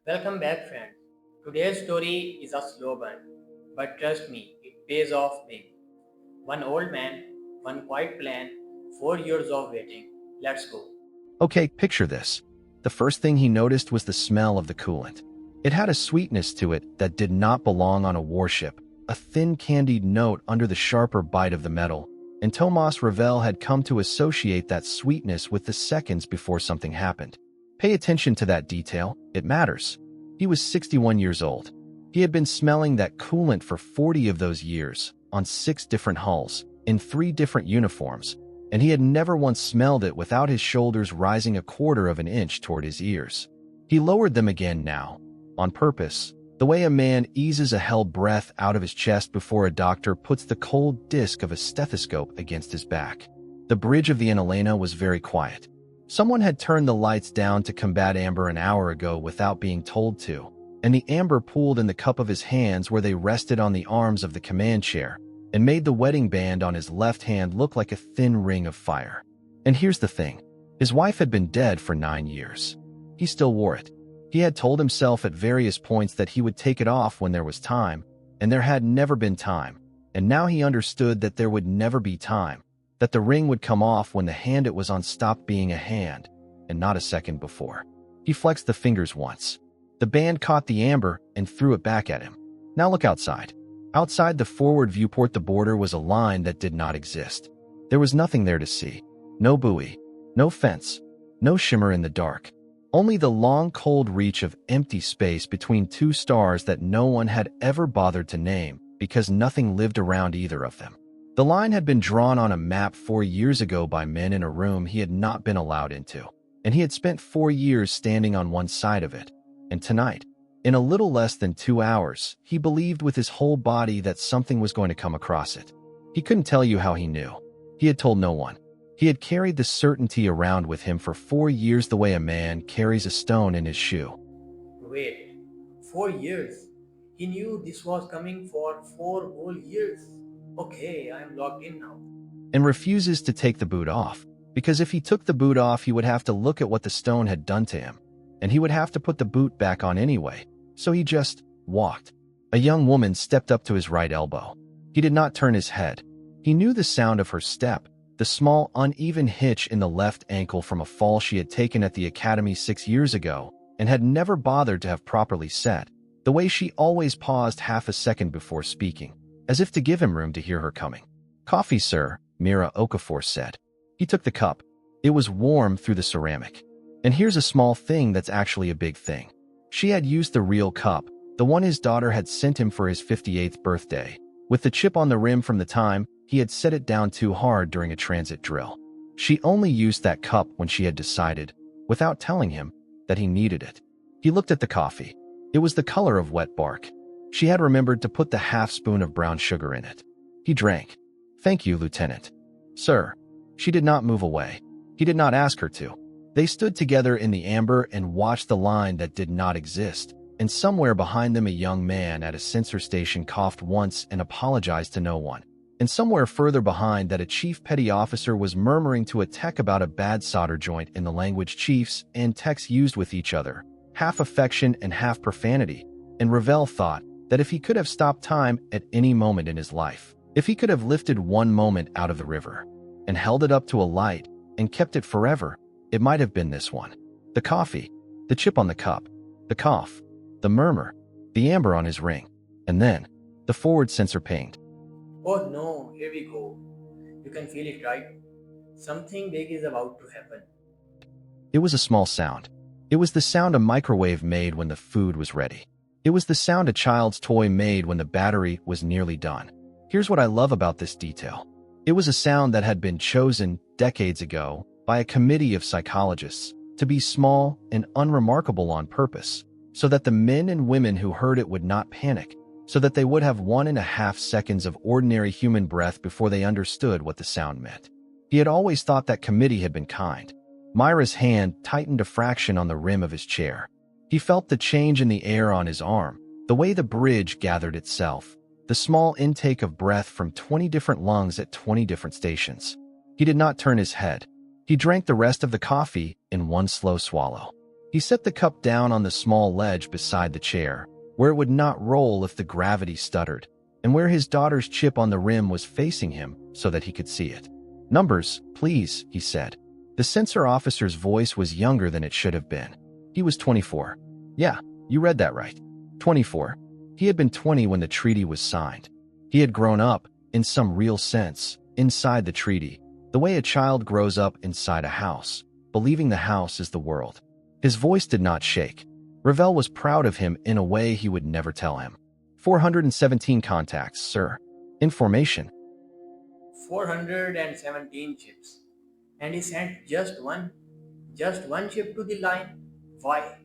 Welcome back, friends. Today's story is a slow burn, but trust me, it pays off big. One old man, one quiet plan, 4 years of waiting. Let's go. Okay, picture this. The first thing he noticed was the smell of the coolant. It had a sweetness to it that did not belong on a warship, a thin candied note under the sharper bite of the metal, and Tomás Ravel had come to associate that sweetness with the seconds before something happened. Pay attention to that detail, it matters. He was 61 years old. He had been smelling that coolant for 40 of those years, on 6 different hulls, in 3 different uniforms, and he had never once smelled it without his shoulders rising a quarter of an inch toward his ears. He lowered them again now, on purpose, the way a man eases a held breath out of his chest before a doctor puts the cold disc of a stethoscope against his back. The bridge of the Annalena was very quiet. Someone had turned the lights down to combat amber an hour ago without being told to, and the amber pooled in the cup of his hands where they rested on the arms of the command chair, and made the wedding band on his left hand look like a thin ring of fire. And here's the thing. His wife had been dead for 9 years. He still wore it. He had told himself at various points that he would take it off when there was time, and there had never been time, and now he understood that there would never be time, that the ring would come off when the hand it was on stopped being a hand, and not a second before. He flexed the fingers once. The band caught the amber and threw it back at him. Now look outside. Outside the forward viewport, the border was a line that did not exist. There was nothing there to see. No buoy, no fence, no shimmer in the dark. Only the long, cold reach of empty space between 2 stars that no one had ever bothered to name because nothing lived around either of them. The line had been drawn on a map 4 years ago by men in a room he had not been allowed into, and he had spent 4 years standing on one side of it. And tonight, in a little less than 2 hours, he believed with his whole body that something was going to come across it. He couldn't tell you how he knew. He had told no one. He had carried the certainty around with him for 4 years the way a man carries a stone in his shoe. Wait, 4 years? He knew this was coming for 4 whole years. Okay, I am locked in now. And refuses to take the boot off, because if he took the boot off, he would have to look at what the stone had done to him, and he would have to put the boot back on anyway. So he just walked. A young woman stepped up to his right elbow. He did not turn his head. He knew the sound of her step, the small, uneven hitch in the left ankle from a fall she had taken at the academy 6 years ago and had never bothered to have properly set, the way she always paused half a second before speaking, as if to give him room to hear her coming. "Coffee, sir," Mira Okafor said. He took the cup. It was warm through the ceramic. And here's a small thing that's actually a big thing. She had used the real cup, the one his daughter had sent him for his 58th birthday, with the chip on the rim from the time he had set it down too hard during a transit drill. She only used that cup when she had decided, without telling him, that he needed it. He looked at the coffee. It was the color of wet bark. She had remembered to put the half spoon of brown sugar in it. He drank. "Thank you, Lieutenant." "Sir." She did not move away. He did not ask her to. They stood together in the amber and watched the line that did not exist, and somewhere behind them a young man at a sensor station coughed once and apologized to no one, and somewhere further behind that a chief petty officer was murmuring to a tech about a bad solder joint in the language chiefs and techs used with each other, half affection and half profanity, and Ravel thought that if he could have stopped time at any moment in his life, if he could have lifted one moment out of the river, and held it up to a light, and kept it forever, it might have been this one. The coffee, the chip on the cup, the cough, the murmur, the amber on his ring, and then the forward sensor pinged. Oh no, here we go. You can feel it, right? Something big is about to happen. It was a small sound. It was the sound a microwave made when the food was ready. It was the sound a child's toy made when the battery was nearly done. Here's what I love about this detail. It was a sound that had been chosen decades ago by a committee of psychologists to be small and unremarkable on purpose, so that the men and women who heard it would not panic, so that they would have 1.5 seconds of ordinary human breath before they understood what the sound meant. He had always thought that committee had been kind. Myra's hand tightened a fraction on the rim of his chair. He felt the change in the air on his arm, the way the bridge gathered itself, the small intake of breath from 20 different lungs at 20 different stations. He did not turn his head. He drank the rest of the coffee in one slow swallow. He set the cup down on the small ledge beside the chair, where it would not roll if the gravity stuttered, and where his daughter's chip on the rim was facing him so that he could see it. "Numbers, please," he said. The censor officer's voice was younger than it should have been. He was 24. Yeah, you read that right. 24. He had been 20 when the treaty was signed. He had grown up, in some real sense, inside the treaty, the way a child grows up inside a house, believing the house is the world. His voice did not shake. Ravel was proud of him in a way he would never tell him. 417 contacts, sir. Information. 417 chips. And he sent just one chip to the line. Why?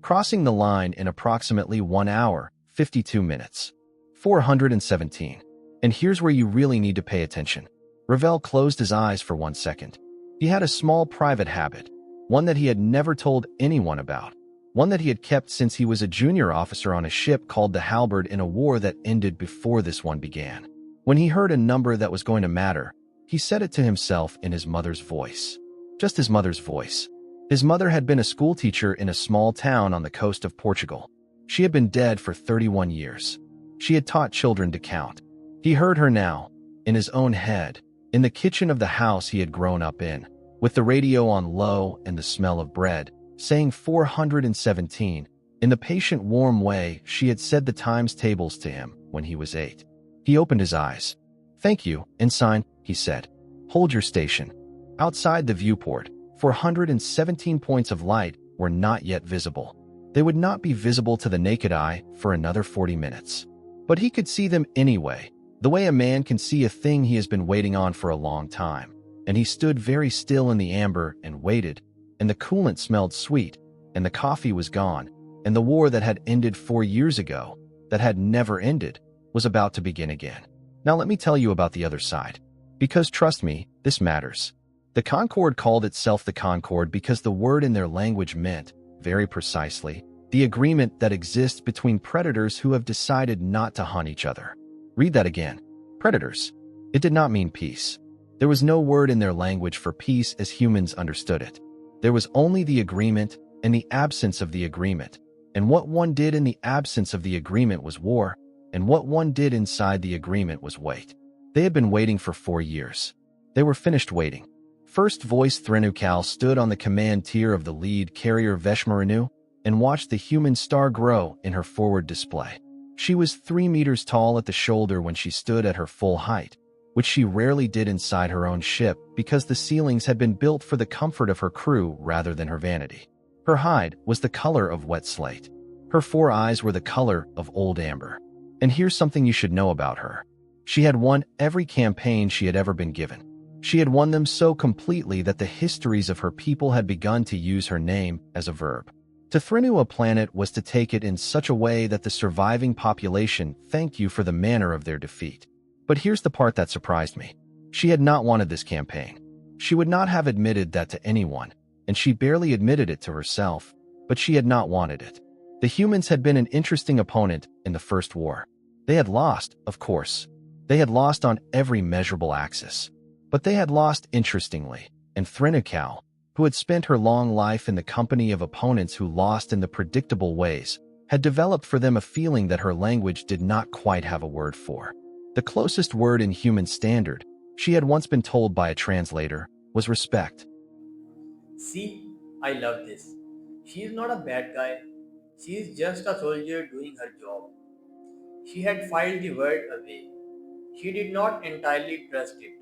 Crossing the line in approximately 1 hour, 52 minutes. 417. And here's where you really need to pay attention. Ravel closed his eyes for 1 second. He had a small private habit, one that he had never told anyone about, one that he had kept since he was a junior officer on a ship called the Halberd in a war that ended before this one began. When he heard a number that was going to matter, he said it to himself in his mother's voice. Just his mother's voice. His mother had been a schoolteacher in a small town on the coast of Portugal. She had been dead for 31 years. She had taught children to count. He heard her now, in his own head, in the kitchen of the house he had grown up in, with the radio on low and the smell of bread, saying 417, in the patient warm way she had said the times tables to him when he was 8. He opened his eyes. "Thank you, ensign," he said. "Hold your station." Outside the viewport, 417 points of light were not yet visible. They would not be visible to the naked eye for another 40 minutes. But he could see them anyway, the way a man can see a thing he has been waiting on for a long time. And he stood very still in the amber and waited, and the coolant smelled sweet, and the coffee was gone, and the war that had ended 4 years ago, that had never ended, was about to begin again. Now let me tell you about the other side. Because trust me, this matters. The Concorde called itself the Concorde because the word in their language meant, very precisely, the agreement that exists between predators who have decided not to hunt each other. Read that again. Predators. It did not mean peace. There was no word in their language for peace as humans understood it. There was only the agreement and the absence of the agreement. And what one did in the absence of the agreement was war, and what one did inside the agreement was wait. They had been waiting for 4 years. They were finished waiting. First Voice Threnukal stood on the command tier of the lead carrier Veshmarinu and watched the human star grow in her forward display. She was 3 meters tall at the shoulder when she stood at her full height, which she rarely did inside her own ship because the ceilings had been built for the comfort of her crew rather than her vanity. Her hide was the color of wet slate. Her 4 eyes were the color of old amber. And here's something you should know about her. She had won every campaign she had ever been given. She had won them so completely that the histories of her people had begun to use her name as a verb. To threnu a planet was to take it in such a way that the surviving population thanked you for the manner of their defeat. But here's the part that surprised me. She had not wanted this campaign. She would not have admitted that to anyone, and she barely admitted it to herself, but she had not wanted it. The humans had been an interesting opponent in the First War. They had lost, of course. They had lost on every measurable axis. But they had lost interestingly, and Threnukal, who had spent her long life in the company of opponents who lost in the predictable ways, had developed for them a feeling that her language did not quite have a word for. The closest word in human standard, she had once been told by a translator, was respect. See, I love this. She is not a bad guy. She is just a soldier doing her job. She had filed the word away. She did not entirely trust it.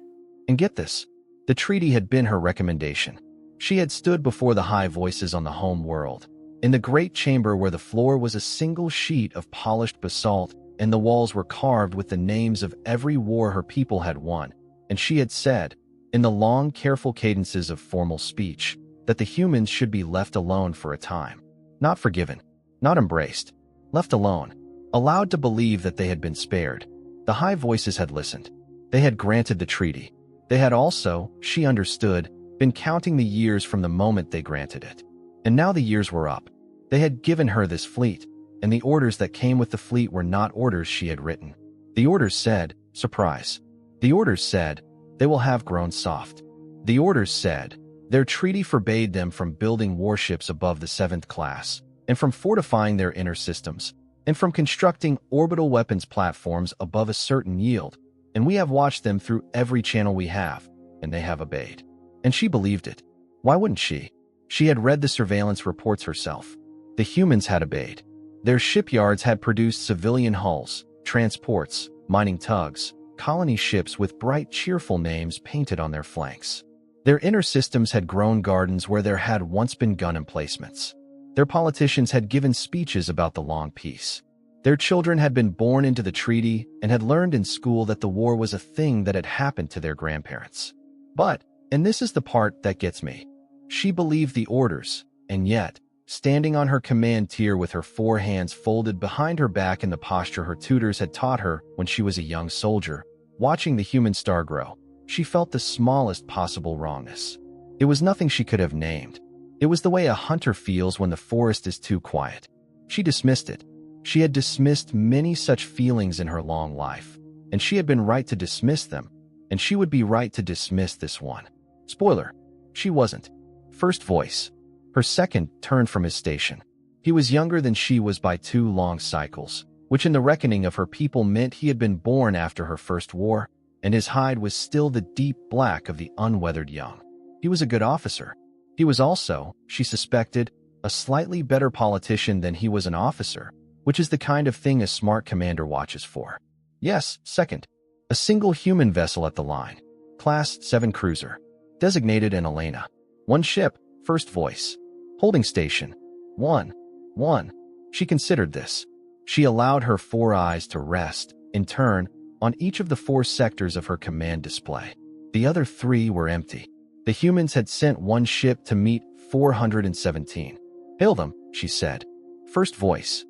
And get this, the treaty had been her recommendation. She had stood before the high voices on the home world, in the great chamber where the floor was a single sheet of polished basalt and the walls were carved with the names of every war her people had won, and she had said, in the long, careful cadences of formal speech, that the humans should be left alone for a time. Not forgiven, not embraced, left alone, allowed to believe that they had been spared. The high voices had listened. They had granted the treaty. They had also, she understood, been counting the years from the moment they granted it. And now the years were up. They had given her this fleet, and the orders that came with the fleet were not orders she had written. The orders said, surprise. The orders said, they will have grown soft. The orders said, Their treaty forbade them from building warships above the 7th class, and from fortifying their inner systems, and from constructing orbital weapons platforms above a certain yield, and we have watched them through every channel we have, and they have obeyed. And she believed it. Why wouldn't she? She had read the surveillance reports herself. The humans had obeyed. Their shipyards had produced civilian hulls, transports, mining tugs, colony ships with bright, cheerful names painted on their flanks. Their inner systems had grown gardens where there had once been gun emplacements. Their politicians had given speeches about the long peace. Their children had been born into the treaty and had learned in school that the war was a thing that had happened to their grandparents. But, and this is the part that gets me, she believed the orders, and yet, standing on her command tier with her 4 hands folded behind her back in the posture her tutors had taught her when she was a young soldier, watching the human star grow, she felt the smallest possible wrongness. It was nothing she could have named. It was the way a hunter feels when the forest is too quiet. She dismissed it. She had dismissed many such feelings in her long life, and she had been right to dismiss them, and she would be right to dismiss this one. Spoiler, she wasn't. First voice. Her second turned from his station. He was younger than she was by 2 long cycles, which in the reckoning of her people meant he had been born after her first war, and his hide was still the deep black of the unweathered young. He was a good officer. He was also, she suspected, a slightly better politician than he was an officer, which is the kind of thing a smart commander watches for. Yes, second, a single human vessel at the line, Class 7 cruiser, designated an Elena. 1 ship, first voice. Holding station. 1. She considered this. She allowed her 4 eyes to rest, in turn, on each of the 4 sectors of her command display. The other 3 were empty. The humans had sent 1 ship to meet 417. Hail them, she said. First voice.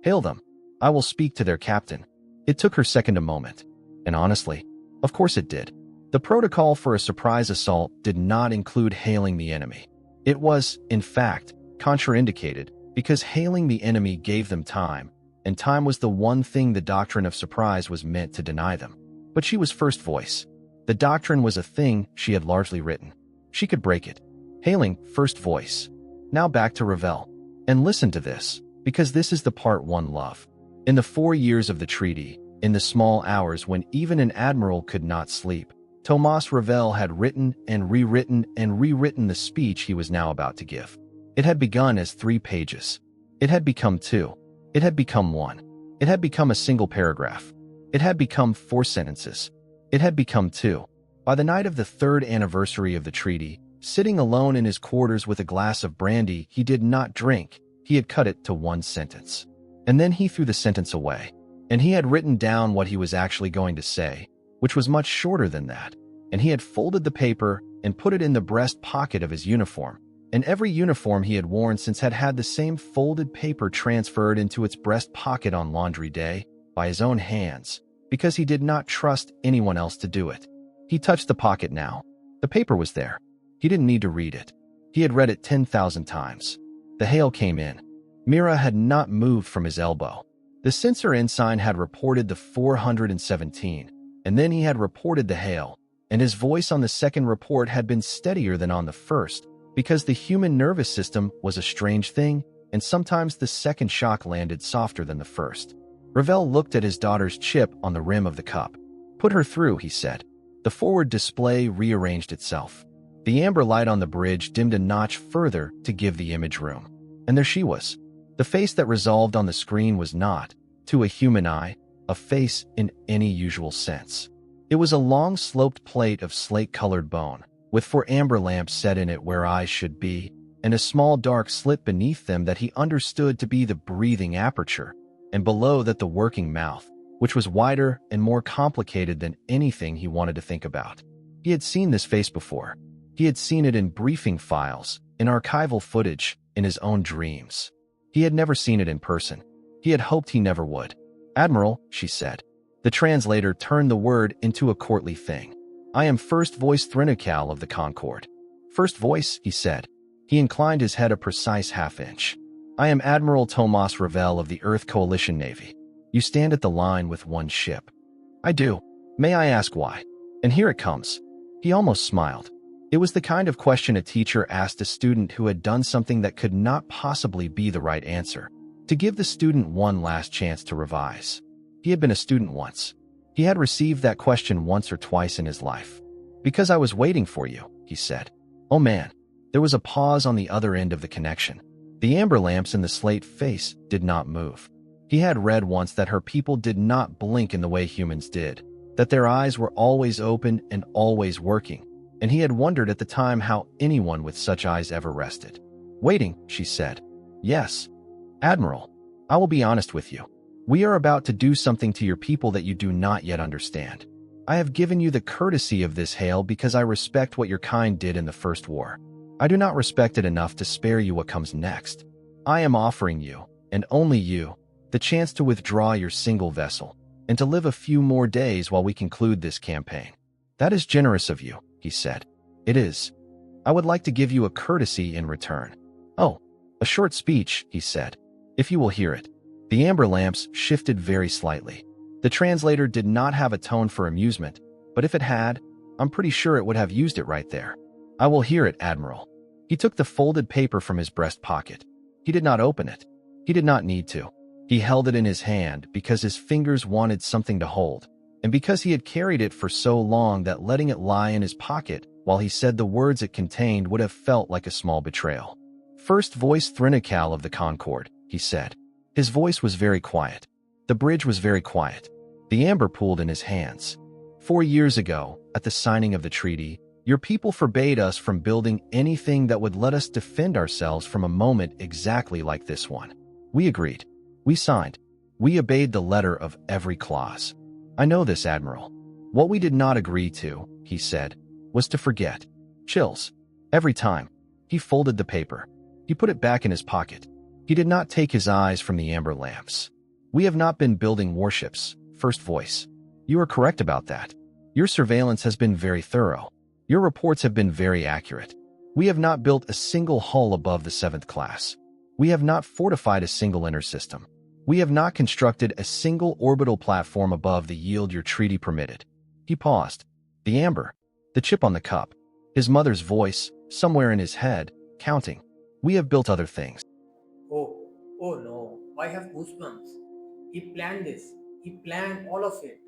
Hail them. I will speak to their captain. It took her second a moment. And honestly, of course it did. The protocol for a surprise assault did not include hailing the enemy. It was, in fact, contraindicated because hailing the enemy gave them time, and time was the one thing the doctrine of surprise was meant to deny them. But she was first voice. The doctrine was a thing she had largely written. She could break it. Hailing, first voice. Now back to Ravel. And listen to this, because this is the part one love. In the 4 years of the treaty, in the small hours when even an admiral could not sleep, Tomás Ravel had written and rewritten the speech he was now about to give. It had begun as 3 pages. It had become 2. It had become 1. It had become a single paragraph. It had become 4 sentences. It had become 2. By the night of the 3rd anniversary of the treaty, sitting alone in his quarters with a glass of brandy he did not drink, he had cut it to 1 sentence. And then he threw the sentence away. And he had written down what he was actually going to say, which was much shorter than that, and he had folded the paper and put it in the breast pocket of his uniform, and every uniform he had worn since had had the same folded paper transferred into its breast pocket on laundry day by his own hands, because he did not trust anyone else to do it. He touched the pocket now. The paper was there. He didn't need to read it. He had read it 10,000 times. The hail came in. Mira had not moved from his elbow. The sensor ensign had reported the 417, and then he had reported the hail, and his voice on the second report had been steadier than on the first, because the human nervous system was a strange thing, and sometimes the second shock landed softer than the first. Ravel looked at his daughter's chip on the rim of the cup. Put her through, he said. The forward display rearranged itself. The amber light on the bridge dimmed a notch further to give the image room. And there she was. The face that resolved on the screen was not, to a human eye, a face in any usual sense. It was a long sloped plate of slate-colored bone, with 4 amber lamps set in it where eyes should be, and a small dark slit beneath them that he understood to be the breathing aperture, and below that the working mouth, which was wider and more complicated than anything he wanted to think about. He had seen this face before. He had seen it in briefing files, in archival footage, in his own dreams. He had never seen it in person. He had hoped he never would. Admiral, she said. The translator turned the word into a courtly thing. I am First Voice Thrinukal of the Concord. First Voice, he said. He inclined his head a precise half-inch. I am Admiral Tomás Ravel of the Earth Coalition Navy. You stand at the line with 1 ship. I do. May I ask why? And here it comes. He almost smiled. It was the kind of question a teacher asked a student who had done something that could not possibly be the right answer, to give the student one last chance to revise. He had been a student once. He had received that question once or twice in his life. "Because I was waiting for you," he said. "Oh man." There was a pause on the other end of the connection. The amber lamps in the slate face did not move. He had read once that her people did not blink in the way humans did, that their eyes were always open and always working, and he had wondered at the time how anyone with such eyes ever rested. "Waiting," she said. "Yes. Admiral, I will be honest with you. We are about to do something to your people that you do not yet understand. I have given you the courtesy of this hail because I respect what your kind did in the First War. I do not respect it enough to spare you what comes next. I am offering you, and only you, the chance to withdraw your single vessel, and to live a few more days while we conclude this campaign. That is generous of you," he said. "It is. I would like to give you a courtesy in return." "Oh, a short speech," he said, "if you will hear it." The amber lamps shifted very slightly. The translator did not have a tone for amusement, but if it had, I'm pretty sure it would have used it right there. "I will hear it, Admiral." He took the folded paper from his breast pocket. He did not open it. He did not need to. He held it in his hand because his fingers wanted something to hold, and because he had carried it for so long that letting it lie in his pocket while he said the words it contained would have felt like a small betrayal. "First voice Thrinakal of the Concord," he said. His voice was very quiet. The bridge was very quiet. The amber pooled in his hands. 4 years ago, at the signing of the treaty, your people forbade us from building anything that would let us defend ourselves from a moment exactly like this one. We agreed. We signed. We obeyed the letter of every clause. I know this, Admiral. What we did not agree to," he said, "was to forget." Chills. Every time. He folded the paper. He put it back in his pocket. He did not take his eyes from the amber lamps. "We have not been building warships," first voice. "You are correct about that. Your surveillance has been very thorough. Your reports have been very accurate. We have not built a single hull above the 7th class. We have not fortified a single inner system. We have not constructed a single orbital platform above the yield your treaty permitted." He paused. The amber, the chip on the cup, his mother's voice, somewhere in his head, counting. "We have built other things." Oh, oh no, I have goosebumps. He planned this. He planned all of it.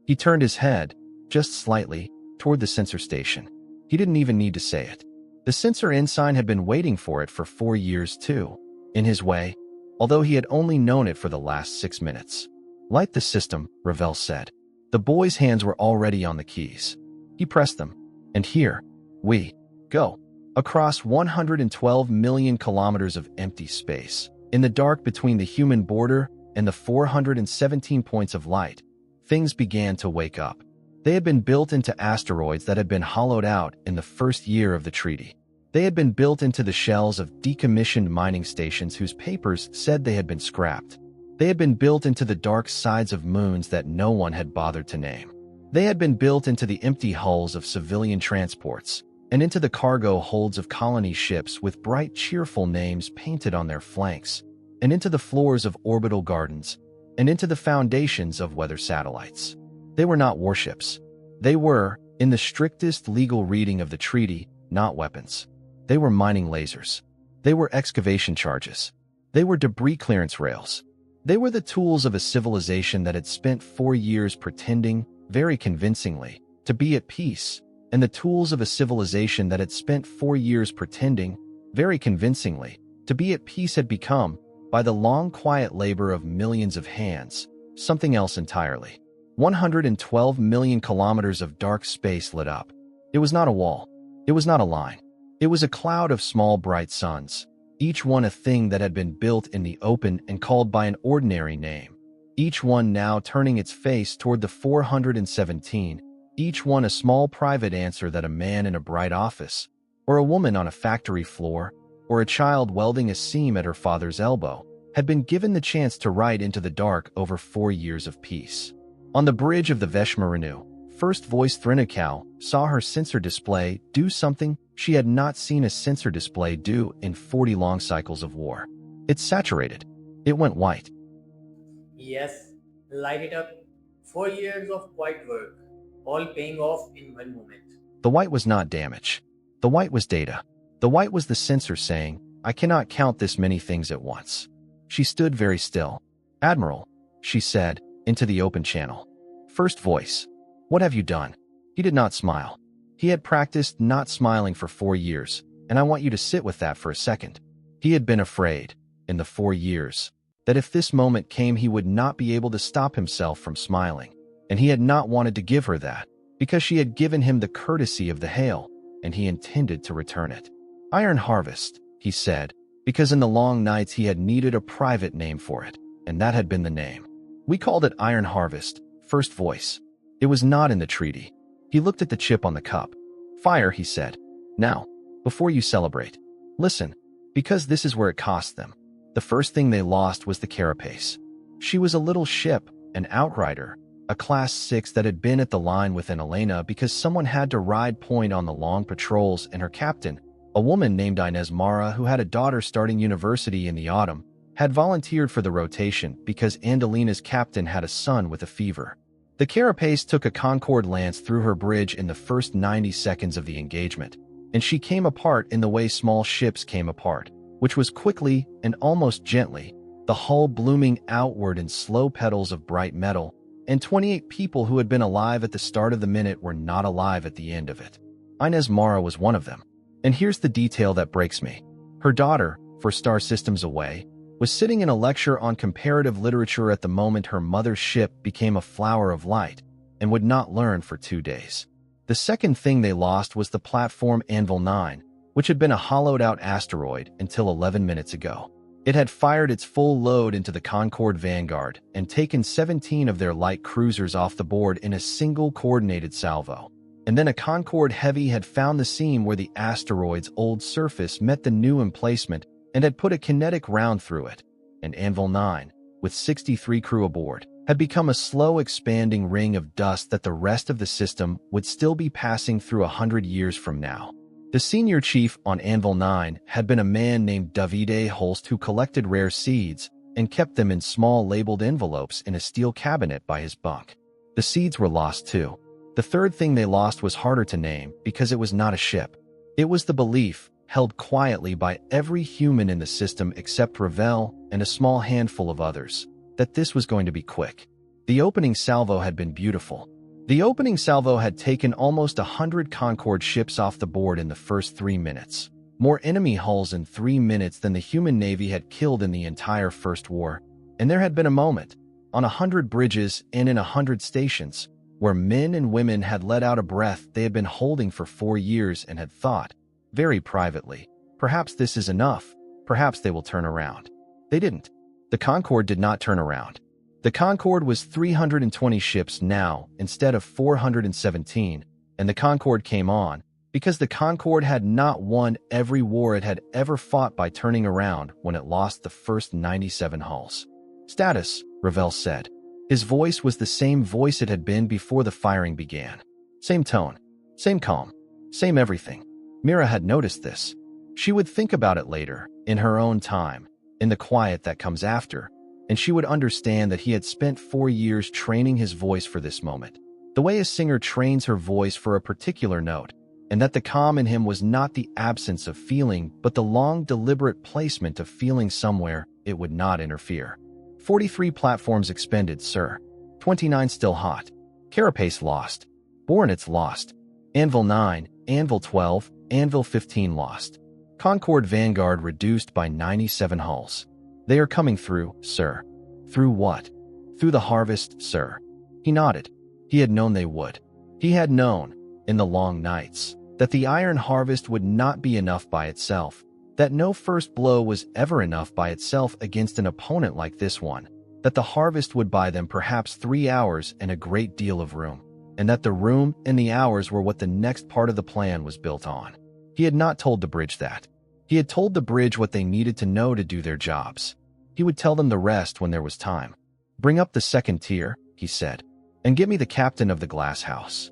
He turned his head, just slightly, toward the sensor station. He didn't even need to say it. The sensor ensign had been waiting for it for 4 years too, in his way, although he had only known it for the last 6 minutes. "Light the system," Ravel said. The boy's hands were already on the keys. He pressed them, and here, we go. Across 112 million kilometers of empty space, in the dark between the human border and the 417 points of light, things began to wake up. They had been built into asteroids that had been hollowed out in the first year of the treaty. They had been built into the shells of decommissioned mining stations whose papers said they had been scrapped. They had been built into the dark sides of moons that no one had bothered to name. They had been built into the empty hulls of civilian transports, and into the cargo holds of colony ships with bright, cheerful names painted on their flanks, and into the floors of orbital gardens, and into the foundations of weather satellites. They were not warships. They were, in the strictest legal reading of the treaty, not weapons. They were mining lasers. They were excavation charges. They were debris clearance rails. They were the tools of a civilization that had spent 4 years pretending, very convincingly, to be at peace, and the tools of a civilization that had spent 4 years pretending, very convincingly, to be at peace had become, by the long quiet labor of millions of hands, something else entirely. 112 million kilometers of dark space lit up. It was not a wall. It was not a line. It was a cloud of small bright suns, each one a thing that had been built in the open and called by an ordinary name, each one now turning its face toward the 417, each one a small private answer that a man in a bright office, or a woman on a factory floor, or a child welding a seam at her father's elbow, had been given the chance to write into the dark over 4 years of peace. On the bridge of the Veshmarinu, first voice Thrinakal saw her sensor display do something she had not seen a sensor display do in 40 long cycles of war. It saturated. It went white. Yes, light it up. 4 years of quiet work, all paying off in one moment. The white was not damage. The white was data. The white was the sensor saying, I cannot count this many things at once. She stood very still. Admiral, she said, into the open channel. First voice. What have you done? He did not smile. He had practiced not smiling for 4 years, and I want you to sit with that for a second. He had been afraid, in the 4 years, that if this moment came he would not be able to stop himself from smiling, and he had not wanted to give her that, because she had given him the courtesy of the hail, and he intended to return it. Iron Harvest, he said, because in the long nights he had needed a private name for it, and that had been the name. We called it Iron Harvest, first voice. It was not in the treaty. He looked at the chip on the cup. Fire, he said. Now, before you celebrate, listen, because this is where it cost them. The first thing they lost was the carapace. She was a little ship, an outrider, a class 6 that had been at the line with an Elena because someone had to ride point on the long patrols, and her captain, a woman named Inez Mara who had a daughter starting university in the autumn, had volunteered for the rotation because Andalina's captain had a son with a fever. The carapace took a Concorde lance through her bridge in the first 90 seconds of the engagement, and she came apart in the way small ships came apart, which was quickly and almost gently, the hull blooming outward in slow petals of bright metal, and 28 people who had been alive at the start of the minute were not alive at the end of it. Inez Mara was one of them. And here's the detail that breaks me. Her daughter, for star systems away, was sitting in a lecture on comparative literature at the moment her mother's ship became a flower of light and would not learn for 2 days. The second thing they lost was the platform Anvil 9, which had been a hollowed-out asteroid until 11 minutes ago. It had fired its full load into the Concorde Vanguard and taken 17 of their light cruisers off the board in a single coordinated salvo. And then a Concorde Heavy had found the seam where the asteroid's old surface met the new emplacement and had put a kinetic round through it. And Anvil 9, with 63 crew aboard, had become a slow-expanding ring of dust that the rest of the system would still be passing through 100 years from now. The senior chief on Anvil 9 had been a man named Davide Holst who collected rare seeds and kept them in small labeled envelopes in a steel cabinet by his bunk. The seeds were lost too. The third thing they lost was harder to name because it was not a ship. It was the belief, held quietly by every human in the system except Ravel and a small handful of others, that this was going to be quick. The opening salvo had been beautiful. The opening salvo had taken almost 100 Concorde ships off the board in the first 3 minutes. More enemy hulls in 3 minutes than the human navy had killed in the entire First War. And there had been a moment, on 100 bridges and in 100 stations, where men and women had let out a breath they had been holding for 4 years and had thought, very privately, perhaps this is enough, perhaps they will turn around. They didn't. The Concorde did not turn around. The Concorde was 320 ships now instead of 417, and the Concorde came on because the Concorde had not won every war it had ever fought by turning around when it lost the first 97 hulls. Status, Ravel said. His voice was the same voice it had been before the firing began. Same tone, same calm, same everything. Mira had noticed this. She would think about it later, in her own time, in the quiet that comes after, and she would understand that he had spent 4 years training his voice for this moment, the way a singer trains her voice for a particular note, and that the calm in him was not the absence of feeling but the long deliberate placement of feeling somewhere it would not interfere. 43 platforms expended, sir. 29 still hot. Carapace lost. Bornitz lost. Anvil 9, Anvil 12, Anvil 15 lost. Concorde Vanguard reduced by 97 hulls. They are coming through, sir. Through what? Through the harvest, sir. He nodded. He had known they would. He had known, in the long nights, that the iron harvest would not be enough by itself, that no first blow was ever enough by itself against an opponent like this one, that the harvest would buy them perhaps 3 hours and a great deal of room, and that the room and the hours were what the next part of the plan was built on. He had not told the bridge that. He had told the bridge what they needed to know to do their jobs. He would tell them the rest when there was time. Bring up the second tier, he said, and get me the captain of the glass house.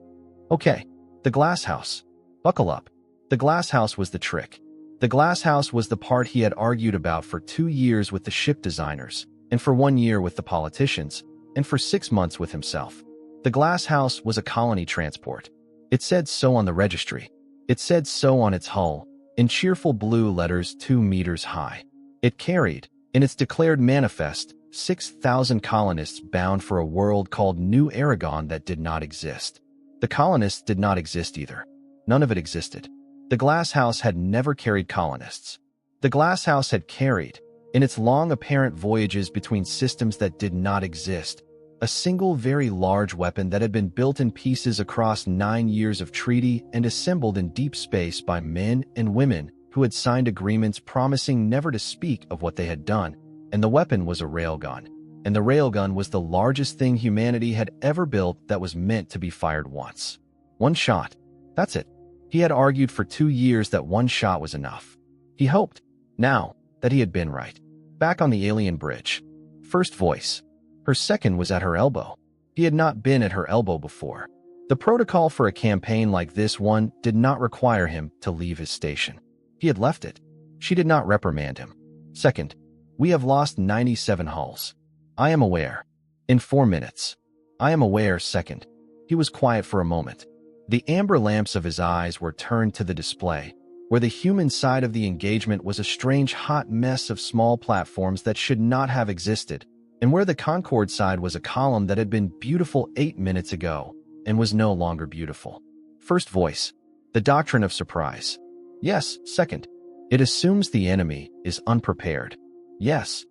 Okay, the glass house. Buckle up. The glass house was the trick. The glass house was the part he had argued about for 2 years with the ship designers, and for 1 year with the politicians, and for 6 months with himself. The glass house was a colony transport. It said so on the registry. It said so on its hull, in cheerful blue letters 2 meters high. It carried, in its declared manifest, 6,000 colonists bound for a world called New Aragon that did not exist. The colonists did not exist either. None of it existed. The glass house had never carried colonists. The glass house had carried, in its long apparent voyages between systems that did not exist, a single very large weapon that had been built in pieces across 9 years of treaty and assembled in deep space by men and women who had signed agreements promising never to speak of what they had done, and the weapon was a railgun. And the railgun was the largest thing humanity had ever built that was meant to be fired once. One shot. That's it. He had argued for 2 years that one shot was enough. He hoped, now, that he had been right. Back on the alien bridge. First voice. Her second was at her elbow. He had not been at her elbow before. The protocol for a campaign like this one did not require him to leave his station. He had left it. She did not reprimand him. Second, we have lost 97 hulls. I am aware. In 4 minutes. I am aware. Second. He was quiet for a moment. The amber lamps of his eyes were turned to the display, where the human side of the engagement was a strange hot mess of small platforms that should not have existed, and where the Concorde side was a column that had been beautiful 8 minutes ago and was no longer beautiful. First voice. The doctrine of surprise. Yes. Second. It assumes the enemy is unprepared. Yes.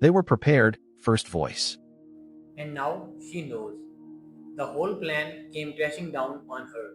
They were prepared. First voice. And now she knows. The whole plan came crashing down on her.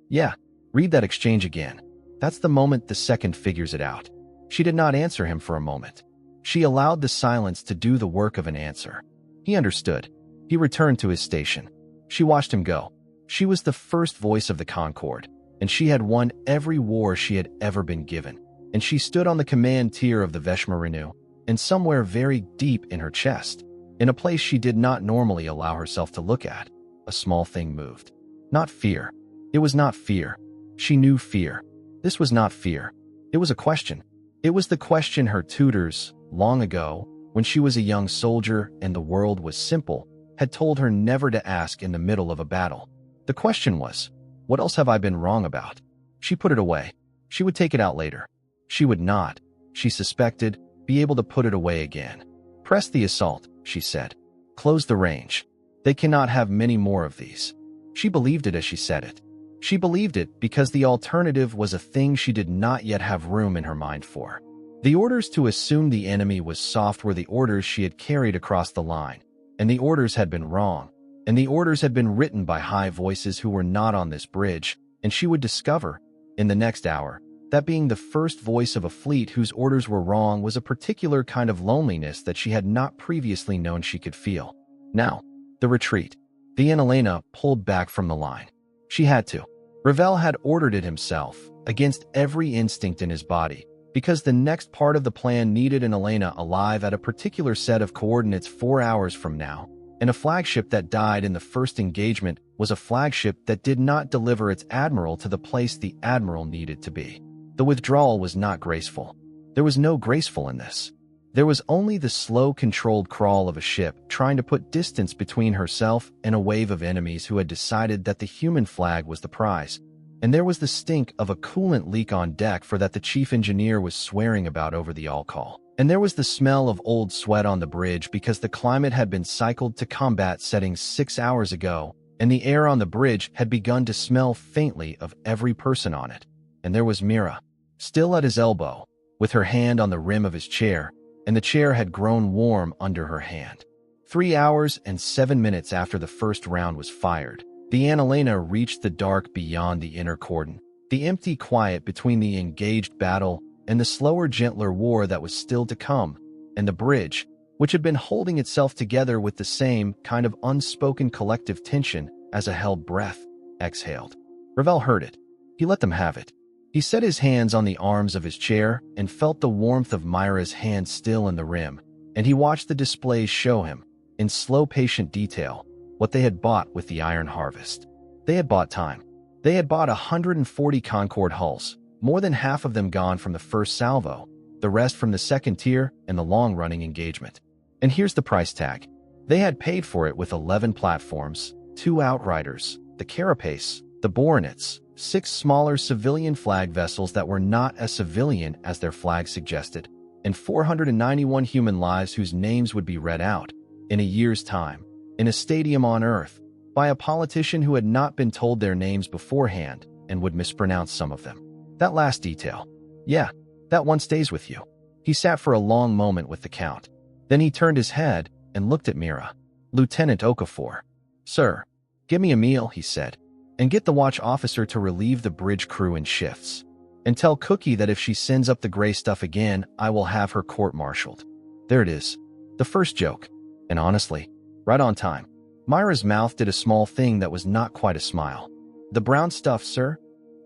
Yeah. Read that exchange again. That's the moment the second figures it out. She did not answer him for a moment. She allowed the silence to do the work of an answer. He understood. He returned to his station. She watched him go. She was the first voice of the Concorde, and she had won every war she had ever been given. And she stood on the command tier of the Veshmarinu, and somewhere very deep in her chest, in a place she did not normally allow herself to look at, a small thing moved. Not fear. It was not fear. She knew fear. This was not fear. It was a question. It was the question her tutors, long ago, when she was a young soldier and the world was simple, had told her never to ask in the middle of a battle. The question was, what else have I been wrong about? She put it away. She would take it out later. She would not, she suspected, be able to put it away again. Press the assault, she said. Close the range. They cannot have many more of these. She believed it as she said it. She believed it because the alternative was a thing she did not yet have room in her mind for. The orders to assume the enemy was soft were the orders she had carried across the line, and the orders had been wrong, and the orders had been written by high voices who were not on this bridge, and she would discover, in the next hour, that being the first voice of a fleet whose orders were wrong was a particular kind of loneliness that she had not previously known she could feel. Now, the retreat. The Elena pulled back from the line. She had to. Ravel had ordered it himself, against every instinct in his body, because the next part of the plan needed an Elena alive at a particular set of coordinates 4 hours from now, and a flagship that died in the first engagement was a flagship that did not deliver its admiral to the place the admiral needed to be. The withdrawal was not graceful. There was no graceful in this. There was only the slow, controlled crawl of a ship trying to put distance between herself and a wave of enemies who had decided that the human flag was the prize. And there was the stink of a coolant leak on deck for that the chief engineer was swearing about over the all-call. And there was the smell of old sweat on the bridge because the climate had been cycled to combat settings 6 hours ago, and the air on the bridge had begun to smell faintly of every person on it. And there was Mira, still at his elbow, with her hand on the rim of his chair, and the chair had grown warm under her hand. 3 hours and 7 minutes after the first round was fired, the Annalena reached the dark beyond the inner cordon, the empty quiet between the engaged battle and the slower, gentler war that was still to come, and the bridge, which had been holding itself together with the same kind of unspoken collective tension as a held breath, exhaled. Ravel heard it. He let them have it. He set his hands on the arms of his chair and felt the warmth of Myra's hand still in the rim, and he watched the displays show him, in slow, patient detail, what they had bought with the Iron Harvest. They had bought time. They had bought 140 Concorde hulls, more than half of them gone from the first salvo, the rest from the second tier and the long-running engagement. And here's the price tag. They had paid for it with 11 platforms, 2 outriders, the carapace, the The Boronets, 6 smaller civilian flag vessels that were not as civilian as their flag suggested, and 491 human lives whose names would be read out, in a year's time, in a stadium on Earth, by a politician who had not been told their names beforehand and would mispronounce some of them. That last detail. Yeah, that one stays with you. He sat for a long moment with the Count. Then he turned his head and looked at Mira. Lieutenant Okafor. Sir, give me a meal, he said, and get the watch officer to relieve the bridge crew in shifts. And tell Cookie that if she sends up the gray stuff again, I will have her court-martialed. There it is. The first joke. And honestly, right on time. Myra's mouth did a small thing that was not quite a smile. The brown stuff, sir?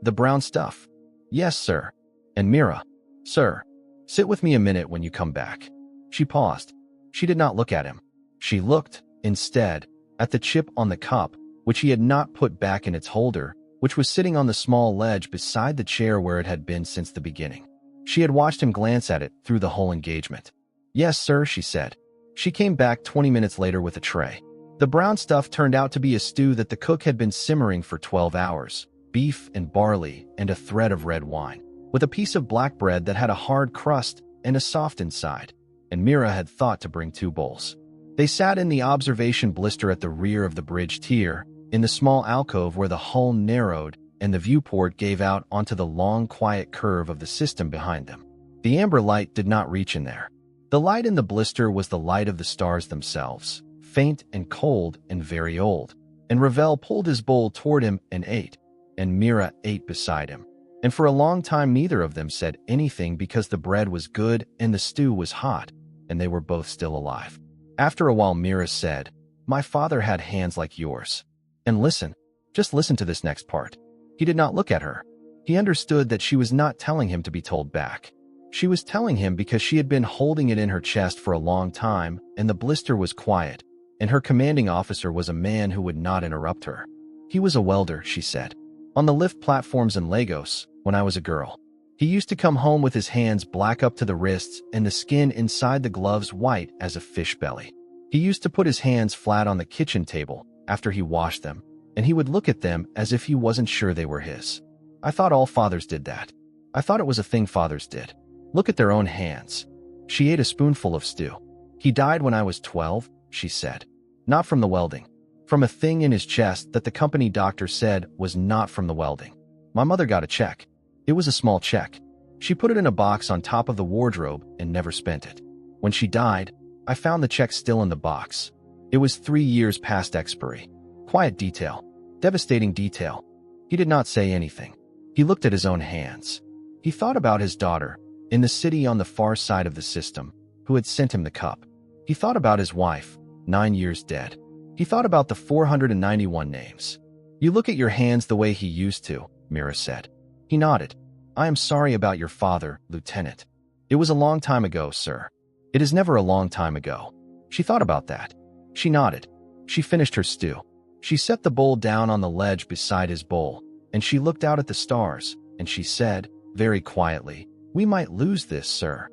The brown stuff. Yes, sir. And Mira. Sir, sit with me a minute when you come back. She paused. She did not look at him. She looked, instead, at the chip on the cup, which he had not put back in its holder, which was sitting on the small ledge beside the chair where it had been since the beginning. She had watched him glance at it through the whole engagement. Yes, sir, she said. She came back 20 minutes later with a tray. The brown stuff turned out to be a stew that the cook had been simmering for 12 hours, beef and barley and a thread of red wine, with a piece of black bread that had a hard crust and a soft inside, and Mira had thought to bring 2 bowls. They sat in the observation blister at the rear of the bridge tier, in the small alcove where the hull narrowed and the viewport gave out onto the long, quiet curve of the system behind them. The amber light did not reach in there. The light in the blister was the light of the stars themselves, faint and cold and very old. And Ravel pulled his bowl toward him and ate, and Mira ate beside him. And for a long time neither of them said anything because the bread was good and the stew was hot, and they were both still alive. After a while Mira said, "My father had hands like yours." And listen, just listen to this next part. He did not look at her. He understood that she was not telling him to be told back. She was telling him because she had been holding it in her chest for a long time, and the blister was quiet, and her commanding officer was a man who would not interrupt her. He was a welder, she said, on the lift platforms in Lagos when I was a girl. He used to come home with his hands black up to the wrists and the skin inside the gloves white as a fish belly. He used to put his hands flat on the kitchen table after he washed them, and he would look at them as if he wasn't sure they were his. I thought all fathers did that. I thought it was a thing fathers did. Look at their own hands. She ate a spoonful of stew. He died when I was 12, she said. Not from the welding. From a thing in his chest that the company doctor said was not from the welding. My mother got a check. It was a small check. She put it in a box on top of the wardrobe and never spent it. When she died, I found the check still in the box. It was 3 years past expiry. Quiet detail. Devastating detail. He did not say anything. He looked at his own hands. He thought about his daughter, in the city on the far side of the system, who had sent him the cup. He thought about his wife, 9 years dead. He thought about the 491 names. You look at your hands the way he used to, Mira said. He nodded. I am sorry about your father, Lieutenant. It was a long time ago, sir. It is never a long time ago. She thought about that. She nodded. She finished her stew. She set the bowl down on the ledge beside his bowl, and she looked out at the stars, and she said, very quietly, "We might lose this, sir.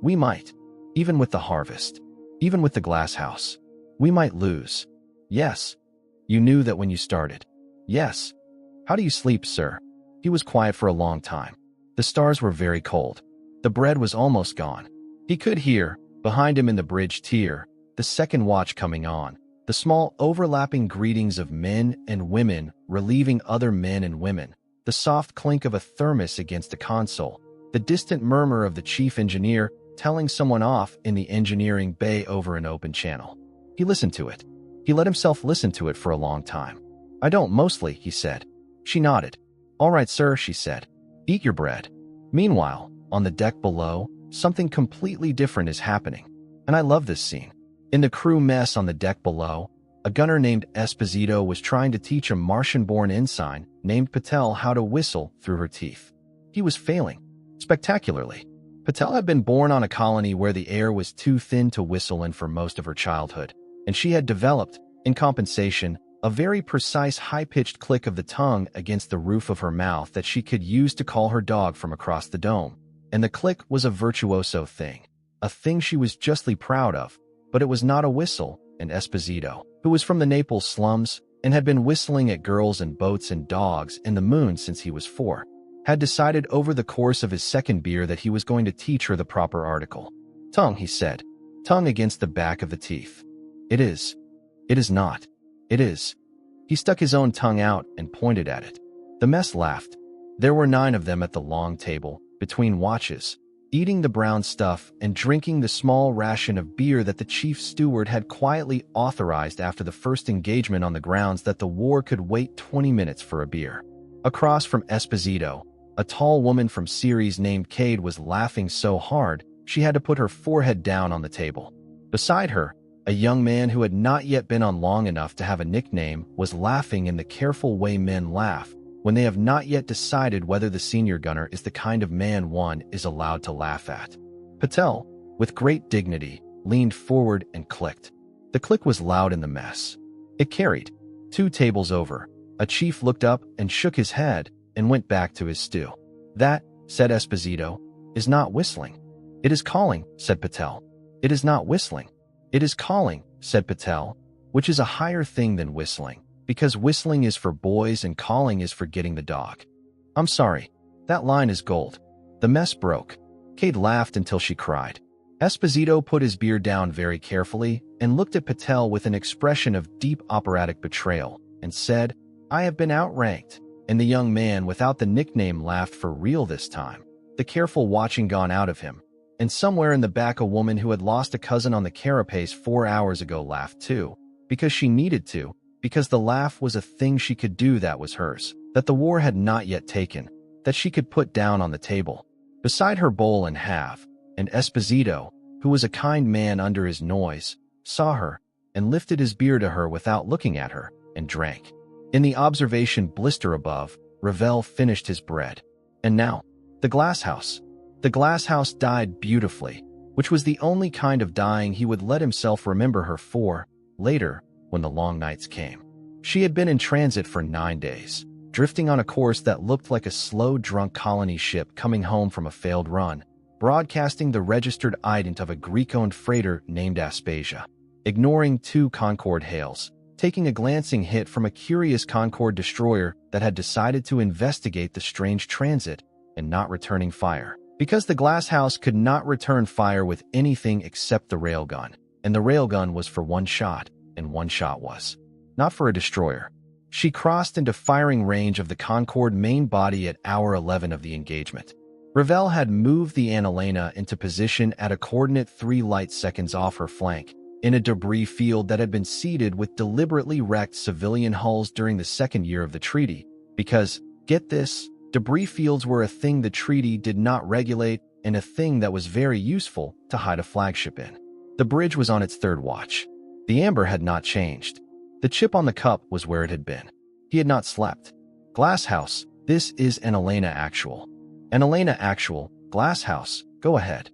We might. Even with the harvest. Even with the glass house. We might lose. Yes. You knew that when you started. Yes. How do you sleep, sir?" He was quiet for a long time. The stars were very cold. The bread was almost gone. He could hear, behind him in the bridge tier, the second watch coming on, the small overlapping greetings of men and women relieving other men and women, the soft clink of a thermos against a console, the distant murmur of the chief engineer telling someone off in the engineering bay over an open channel. He listened to it. He let himself listen to it for a long time. I don't mostly, he said. She nodded. All right, sir, she said. Eat your bread. Meanwhile, on the deck below, something completely different is happening. And I love this scene. In the crew mess on the deck below, a gunner named Esposito was trying to teach a Martian-born ensign named Patel how to whistle through her teeth. He was failing, spectacularly. Patel had been born on a colony where the air was too thin to whistle in for most of her childhood, and she had developed, in compensation, a very precise high-pitched click of the tongue against the roof of her mouth that she could use to call her dog from across the dome. And the click was a virtuoso thing, a thing she was justly proud of, but it was not a whistle, and Esposito, who was from the Naples slums, and had been whistling at girls and boats and dogs and the moon since he was 4, had decided over the course of his second beer that he was going to teach her the proper article. Tongue, he said, tongue against the back of the teeth. It is. It is not. It is. He stuck his own tongue out and pointed at it. The mess laughed. There were 9 of them at the long table, between watches, eating the brown stuff and drinking the small ration of beer that the chief steward had quietly authorized after the first engagement on the grounds that the war could wait 20 minutes for a beer. Across from Esposito, a tall woman from Ceres named Cade was laughing so hard she had to put her forehead down on the table. Beside her, a young man who had not yet been on long enough to have a nickname was laughing in the careful way men laugh when they have not yet decided whether the senior gunner is the kind of man one is allowed to laugh at. Patel, with great dignity, leaned forward and clicked. The click was loud in the mess. It carried. 2 tables over. A chief looked up and shook his head and went back to his stew. That, said Esposito, is not whistling. It is calling, said Patel. It is not whistling. It is calling, said Patel, which is a higher thing than whistling, because whistling is for boys and calling is for getting the dog. I'm sorry. That line is gold. The mess broke. Cade laughed until she cried. Esposito put his beer down very carefully and looked at Patel with an expression of deep operatic betrayal and said, I have been outranked. And the young man without the nickname laughed for real this time, the careful watching gone out of him. And somewhere in the back a woman who had lost a cousin on the carapace 4 hours ago laughed too, because she needed to, because the laugh was a thing she could do that was hers, that the war had not yet taken, that she could put down on the table, beside her bowl and half, and Esposito, who was a kind man under his noise, saw her, and lifted his beer to her without looking at her, and drank. In the observation blister above, Ravel finished his bread. And now, the glass house. The glass house died beautifully, which was the only kind of dying he would let himself remember her for, later, when the long nights came. She had been in transit for 9 days, drifting on a course that looked like a slow drunk colony ship coming home from a failed run, broadcasting the registered ident of a Greek-owned freighter named Aspasia, ignoring 2 Concorde hails, taking a glancing hit from a curious Concorde destroyer that had decided to investigate the strange transit and not returning fire. Because the glass house could not return fire with anything except the railgun, and the railgun was for 1 shot, and 1 shot was not for a destroyer. She crossed into firing range of the Concorde main body at hour 11 of the engagement. Ravel had moved the Annalena into position at a coordinate 3 light seconds off her flank, in a debris field that had been seeded with deliberately wrecked civilian hulls during the 2nd year of the treaty, because, get this, debris fields were a thing the treaty did not regulate and a thing that was very useful to hide a flagship in. The bridge was on its 3rd watch. The amber had not changed. The chip on the cup was where it had been. He had not slept. Glass house, this is an Elena actual. An Elena actual, glass house, go ahead.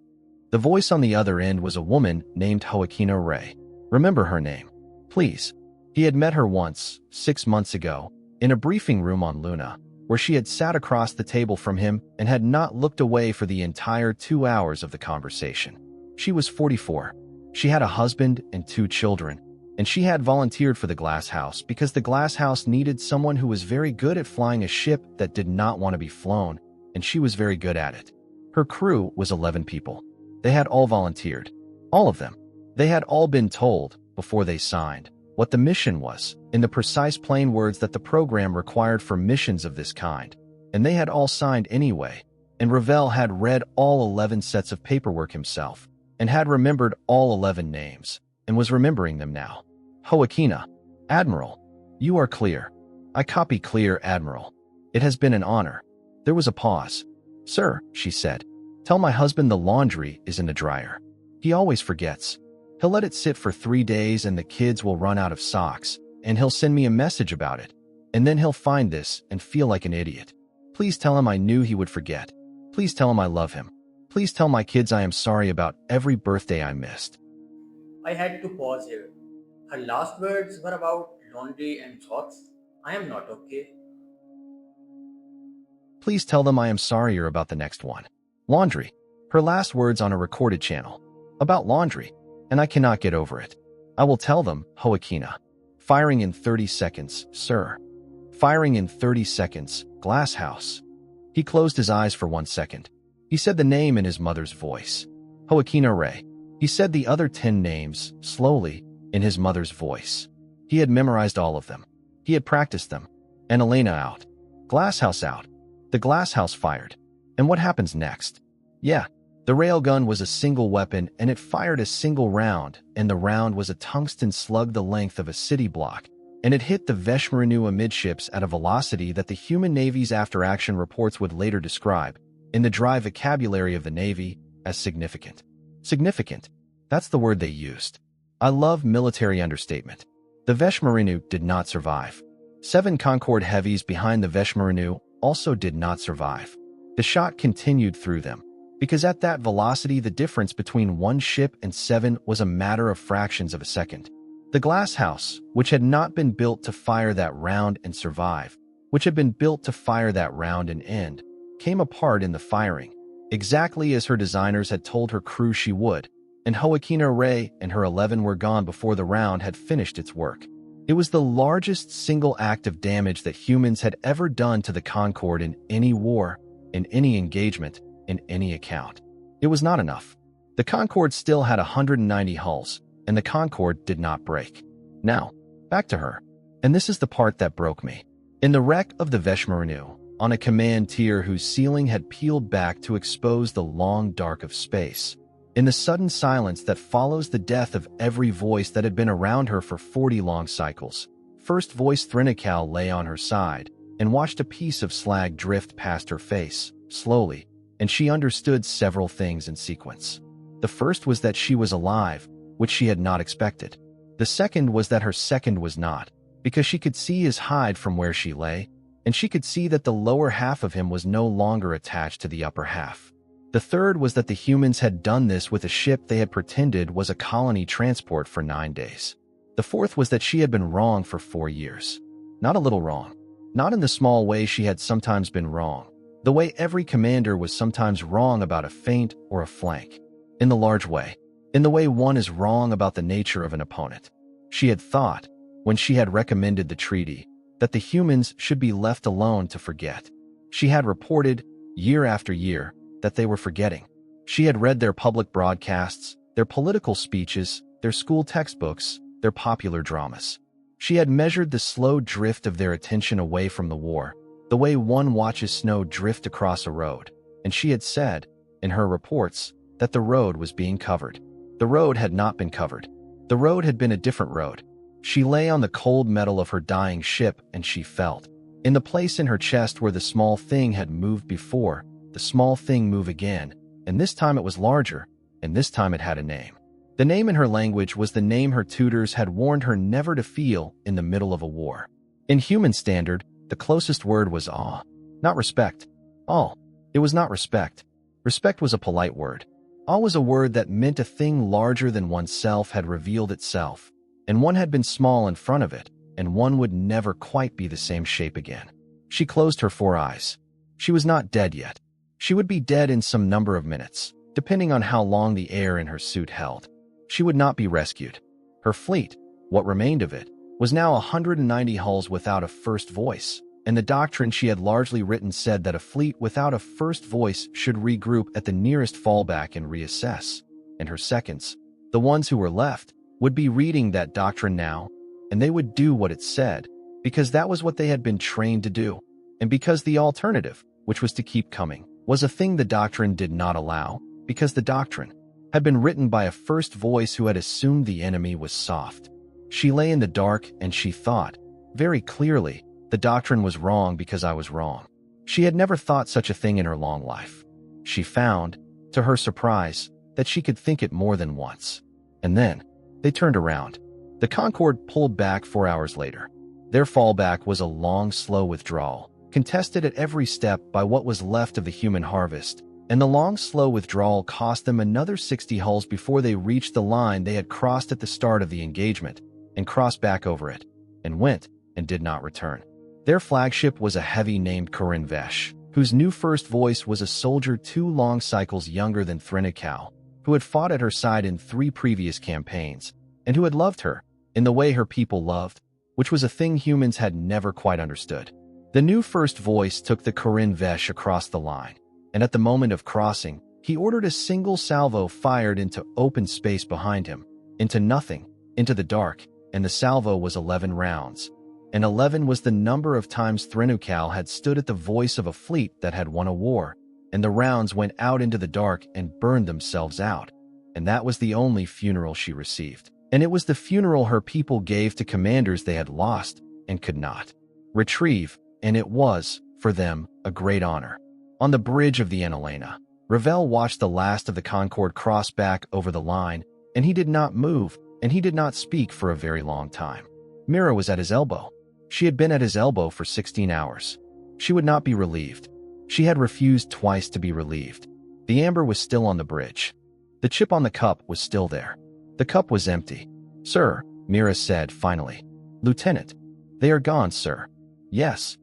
The voice on the other end was a woman named Joaquina Ray. Remember her name, please. He had met her once, 6 months ago, in a briefing room on Luna, where she had sat across the table from him and had not looked away for the entire 2 hours of the conversation. She was 44. She had a husband and 2 children, and she had volunteered for the glass house because the glass house needed someone who was very good at flying a ship that did not want to be flown, and she was very good at it. Her crew was 11 people. They had all volunteered. All of them. They had all been told, before they signed, what the mission was, in the precise plain words that the program required for missions of this kind, and they had all signed anyway, and Ravel had read all 11 sets of paperwork himself, and had remembered all 11 names, and was remembering them now. Joaquina, Admiral, you are clear. I copy clear, Admiral. It has been an honor. There was a pause. Sir, she said, tell my husband the laundry is in the dryer. He always forgets. He'll let it sit for 3 days and the kids will run out of socks, and he'll send me a message about it. And then he'll find this and feel like an idiot. Please tell him I knew he would forget. Please tell him I love him. Please tell my kids I am sorry about every birthday I missed. I had to pause here. Her last words were about laundry and socks. I am not okay. Please tell them I am sorrier about the next one. Laundry. Her last words on a recorded channel. About laundry. And I cannot get over it. I will tell them, Joaquina. Firing in 30 seconds, sir. Firing in 30 seconds, Glasshouse. He closed his eyes for 1 second. He said the name in his mother's voice. Joaquina Ray. He said the other 10 names, slowly, in his mother's voice. He had memorized all of them. He had practiced them. And Elena out. Glasshouse out. The Glasshouse fired. And what happens next? Yeah, the railgun was a single weapon and it fired a single round, and the round was a tungsten slug the length of a city block, and it hit the Veshmarinu amidships at a velocity that the human Navy's after-action reports would later describe, in the dry vocabulary of the Navy, as significant. Significant. That's the word they used. I love military understatement. The Veshmarinu did not survive. 7 Concorde heavies behind the Veshmarinu also did not survive. The shot continued through them, because at that velocity the difference between one ship and 7 was a matter of fractions of a second. The Glasshouse, which had not been built to fire that round and survive, which had been built to fire that round and end, came apart in the firing, exactly as her designers had told her crew she would, and Joaquina Ray and her 11 were gone before the round had finished its work. It was the largest single act of damage that humans had ever done to the Concorde in any war, in any engagement, in any account. It was not enough. The Concorde still had 190 hulls, and the Concorde did not break. Now, back to her. And this is the part that broke me. In the wreck of the Veshmarinu, on a command tier whose ceiling had peeled back to expose the long dark of space, in the sudden silence that follows the death of every voice that had been around her for 40 long cycles, First Voice Thrinakal lay on her side and watched a piece of slag drift past her face, slowly, and she understood several things in sequence. The first was that she was alive, which she had not expected. The second was that her second was not, because she could see his hide from where she lay, and she could see that the lower half of him was no longer attached to the upper half. The third was that the humans had done this with a ship they had pretended was a colony transport for 9 days. The fourth was that she had been wrong for 4 years. Not a little wrong. Not in the small way she had sometimes been wrong, the way every commander was sometimes wrong about a feint or a flank. In the large way. In the way one is wrong about the nature of an opponent. She had thought, when she had recommended the treaty, that the humans should be left alone to forget. She had reported, year after year, that they were forgetting. She had read their public broadcasts, their political speeches, their school textbooks, their popular dramas. She had measured the slow drift of their attention away from the war, the way one watches snow drift across a road, and she had said, in her reports, that the road was being covered. The road had not been covered. The road had been a different road. She lay on the cold metal of her dying ship and she felt, in the place in her chest where the small thing had moved before, the small thing move again, and this time it was larger, and this time it had a name. The name in her language was the name her tutors had warned her never to feel in the middle of a war. In human standard, the closest word was awe, not respect. Awe. It was not respect. Respect was a polite word. Awe was a word that meant a thing larger than oneself had revealed itself, and one had been small in front of it, and one would never quite be the same shape again. She closed her 4 eyes. She was not dead yet. She would be dead in some number of minutes, depending on how long the air in her suit held. She would not be rescued. Her fleet, what remained of it, was now 190 hulls without a first voice, and the doctrine she had largely written said that a fleet without a first voice should regroup at the nearest fallback and reassess, and her seconds, the ones who were left, would be reading that doctrine now, and they would do what it said, because that was what they had been trained to do, and because the alternative, which was to keep coming, was a thing the doctrine did not allow, because the doctrine had been written by a first voice who had assumed the enemy was soft. She lay in the dark and she thought, very clearly, the doctrine was wrong because I was wrong. She had never thought such a thing in her long life. She found, to her surprise, that she could think it more than once. And then, they turned around. The Concorde pulled back 4 hours later. Their fallback was a long, slow withdrawal, contested at every step by what was left of the human harvest, and the long, slow withdrawal cost them another 60 hulls before they reached the line they had crossed at the start of the engagement, and crossed back over it, and went, and did not return. Their flagship was a heavy named Corinne Vesh, whose new first voice was a soldier 2 long cycles younger than Thrinakal, who had fought at her side in 3 previous campaigns, and who had loved her, in the way her people loved, which was a thing humans had never quite understood. The new first voice took the Corinne Vesh across the line, and at the moment of crossing, he ordered a single salvo fired into open space behind him, into nothing, into the dark, and the salvo was 11 rounds. And 11 was the number of times Threnukal had stood at the voice of a fleet that had won a war, and the rounds went out into the dark and burned themselves out. And that was the only funeral she received. And it was the funeral her people gave to commanders they had lost and could not retrieve, and it was, for them, a great honor. On the bridge of the Annalena, Ravel watched the last of the Concorde cross back over the line, and he did not move, and he did not speak for a very long time. Mira was at his elbow. She had been at his elbow for 16 hours. She would not be relieved. She had refused twice to be relieved. The amber was still on the bridge. The chip on the cup was still there. The cup was empty. "Sir," Mira said finally. "Lieutenant, they are gone, sir." "Yes."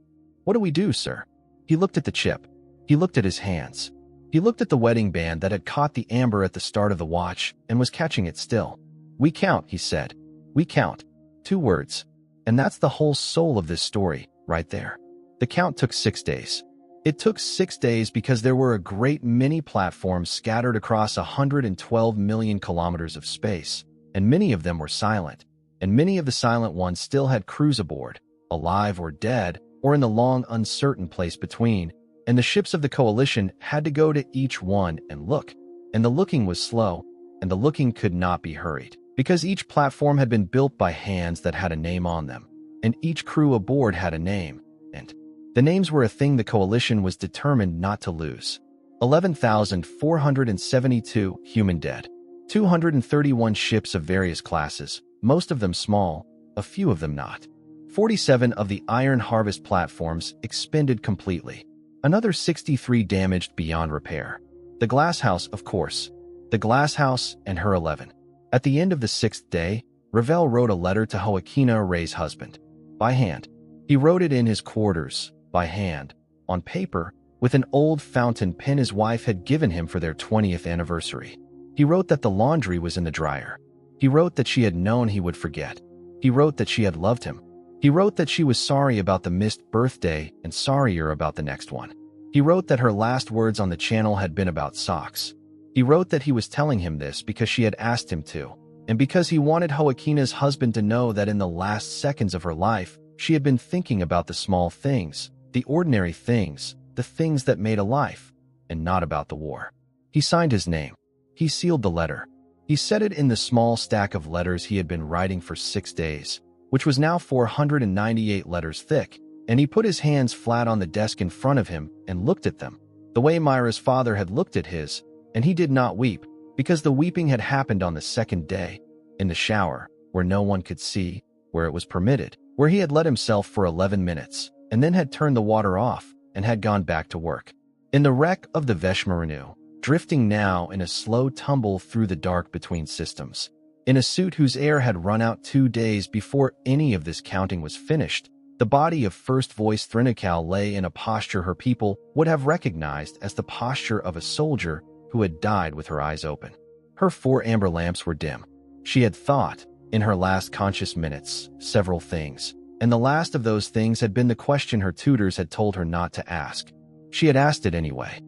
"What do we do, sir?" He looked at the chip. He looked at his hands. He looked at the wedding band that had caught the amber at the start of the watch and was catching it still. "We count," he said. "We count." 2 words. And that's the whole soul of this story, right there. The count took 6 days. It took 6 days because there were a great many platforms scattered across 112 million kilometers of space, and many of them were silent, and many of the silent ones still had crews aboard, alive or dead, or in the long, uncertain place between, and the ships of the coalition had to go to each one and look, and the looking was slow, and the looking could not be hurried, because each platform had been built by hands that had a name on them, and each crew aboard had a name, and the names were a thing the coalition was determined not to lose. 11,472 human dead. 231 ships of various classes, most of them small, a few of them not. 47 of the Iron Harvest platforms expended completely. Another 63 damaged beyond repair. The Glasshouse, of course. The Glasshouse and her 11. At the end of the 6th day, Ravel wrote a letter to Joaquina Rey's husband. By hand. He wrote it in his quarters, by hand, on paper, with an old fountain pen his wife had given him for their 20th anniversary. He wrote that the laundry was in the dryer. He wrote that she had known he would forget. He wrote that she had loved him. He wrote that she was sorry about the missed birthday and sorrier about the next one. He wrote that her last words on the channel had been about socks. He wrote that he was telling him this because she had asked him to, and because he wanted Joaquina's husband to know that in the last seconds of her life, she had been thinking about the small things, the ordinary things, the things that made a life, and not about the war. He signed his name. He sealed the letter. He set it in the small stack of letters he had been writing for 6 days, which was now 498 letters thick, and he put his hands flat on the desk in front of him and looked at them, the way Myra's father had looked at his, and he did not weep, because the weeping had happened on the 2nd day, in the shower, where no one could see, where it was permitted, where he had let himself for 11 minutes, and then had turned the water off and had gone back to work. In the wreck of the Veshmarinu, drifting now in a slow tumble through the dark between systems, in a suit whose air had run out 2 days before any of this counting was finished, the body of First Voice Threnukal lay in a posture her people would have recognized as the posture of a soldier who had died with her eyes open. Her 4 amber lamps were dim. She had thought, in her last conscious minutes, several things, and the last of those things had been the question her tutors had told her not to ask. She had asked it anyway.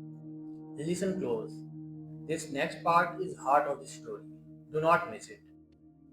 Listen close. This next part is heart of the story. Do not miss it.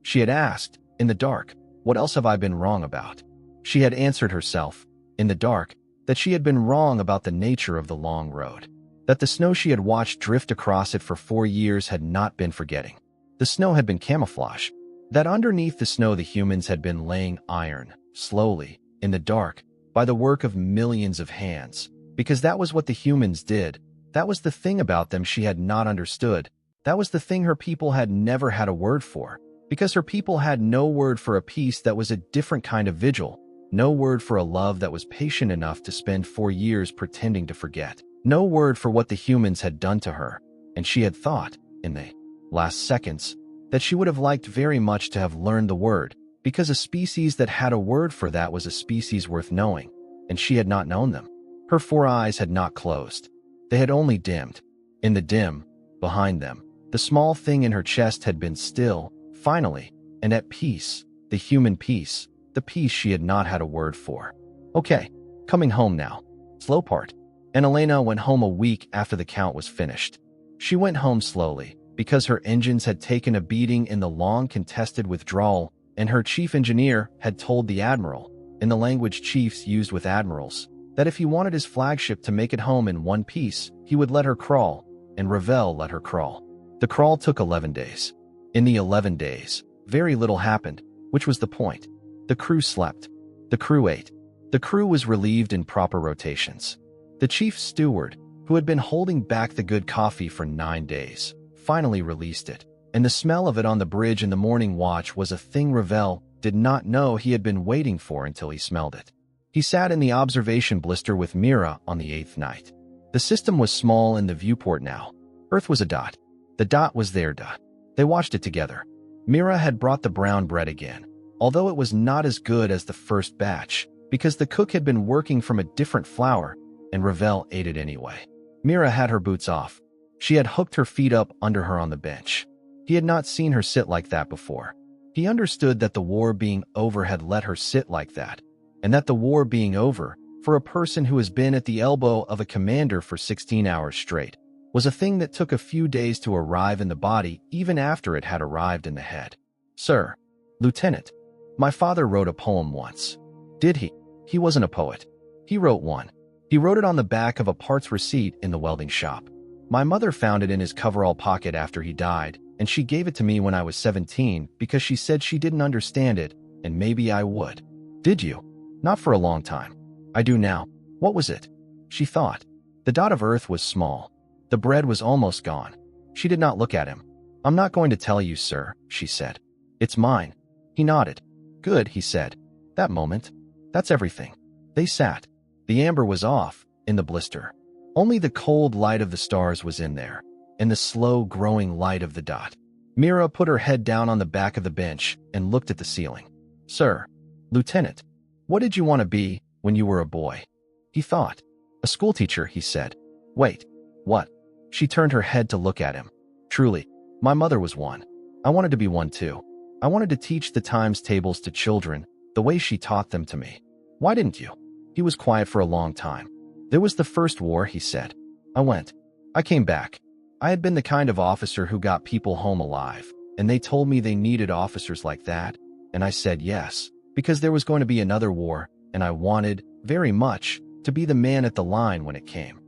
She had asked, in the dark, what else have I been wrong about? She had answered herself, in the dark, that she had been wrong about the nature of the long road, that the snow she had watched drift across it for 4 years had not been forgetting. The snow had been camouflage, that underneath the snow the humans had been laying iron, slowly, in the dark, by the work of millions of hands, because that was what the humans did. That was the thing about them she had not understood. That was the thing her people had never had a word for, because her people had no word for a peace that was a different kind of vigil, no word for a love that was patient enough to spend 4 years pretending to forget, no word for what the humans had done to her, and she had thought, in the last seconds, that she would have liked very much to have learned the word, because a species that had a word for that was a species worth knowing, and she had not known them. Her 4 eyes had not closed. They had only dimmed. In the dim, behind them, the small thing in her chest had been still, finally, and at peace, the human peace, the piece she had not had a word for. Okay, coming home now. Slow part. And Elena went home a week after the count was finished. She went home slowly, because her engines had taken a beating in the long-contested withdrawal, and her chief engineer had told the admiral, in the language chiefs used with admirals, that if he wanted his flagship to make it home in one piece, he would let her crawl, and Ravel let her crawl. The crawl took 11 days. In the 11 days, very little happened, which was the point. The crew slept. The crew ate. The crew was relieved in proper rotations. The chief steward, who had been holding back the good coffee for 9 days, finally released it, and the smell of it on the bridge in the morning watch was a thing Ravel did not know he had been waiting for until he smelled it. He sat in the observation blister with Mira on the 8th night. The system was small in the viewport now. Earth was a dot. The dot was their dot. They watched it together. Mira had brought the brown bread again, although it was not as good as the first batch, because the cook had been working from a different flour, and Ravel ate it anyway. Mira had her boots off. She had hooked her feet up under her on the bench. He had not seen her sit like that before. He understood that the war being over had let her sit like that, and that the war being over, for a person who has been at the elbow of a commander for 16 hours straight, was a thing that took a few days to arrive in the body even after it had arrived in the head. Sir, Lieutenant, my father wrote a poem once. Did he? He wasn't a poet. He wrote one. He wrote it on the back of a parts receipt in the welding shop. My mother found it in his coverall pocket after he died, and she gave it to me when I was 17 because she said she didn't understand it, and maybe I would. Did you? Not for a long time. I do now. What was it? She thought. The dot of earth was small. The bread was almost gone. She did not look at him. I'm not going to tell you, sir, she said. It's mine. He nodded. Good, he said. That moment. That's everything. They sat. The amber was off, in the blister. Only the cold light of the stars was in there, and the slow growing light of the dot. Mira put her head down on the back of the bench and looked at the ceiling. Sir, Lieutenant, what did you want to be when you were a boy? He thought. A schoolteacher, he said. Wait, what? She turned her head to look at him. Truly, my mother was one. I wanted to be one too. I wanted to teach the times tables to children the way she taught them to me. Why didn't you? He was quiet for a long time. There was the first war, he said. I went. I came back. I had been the kind of officer who got people home alive, and they told me they needed officers like that, and I said yes, because there was going to be another war, and I wanted, very much, to be the man at the line when it came.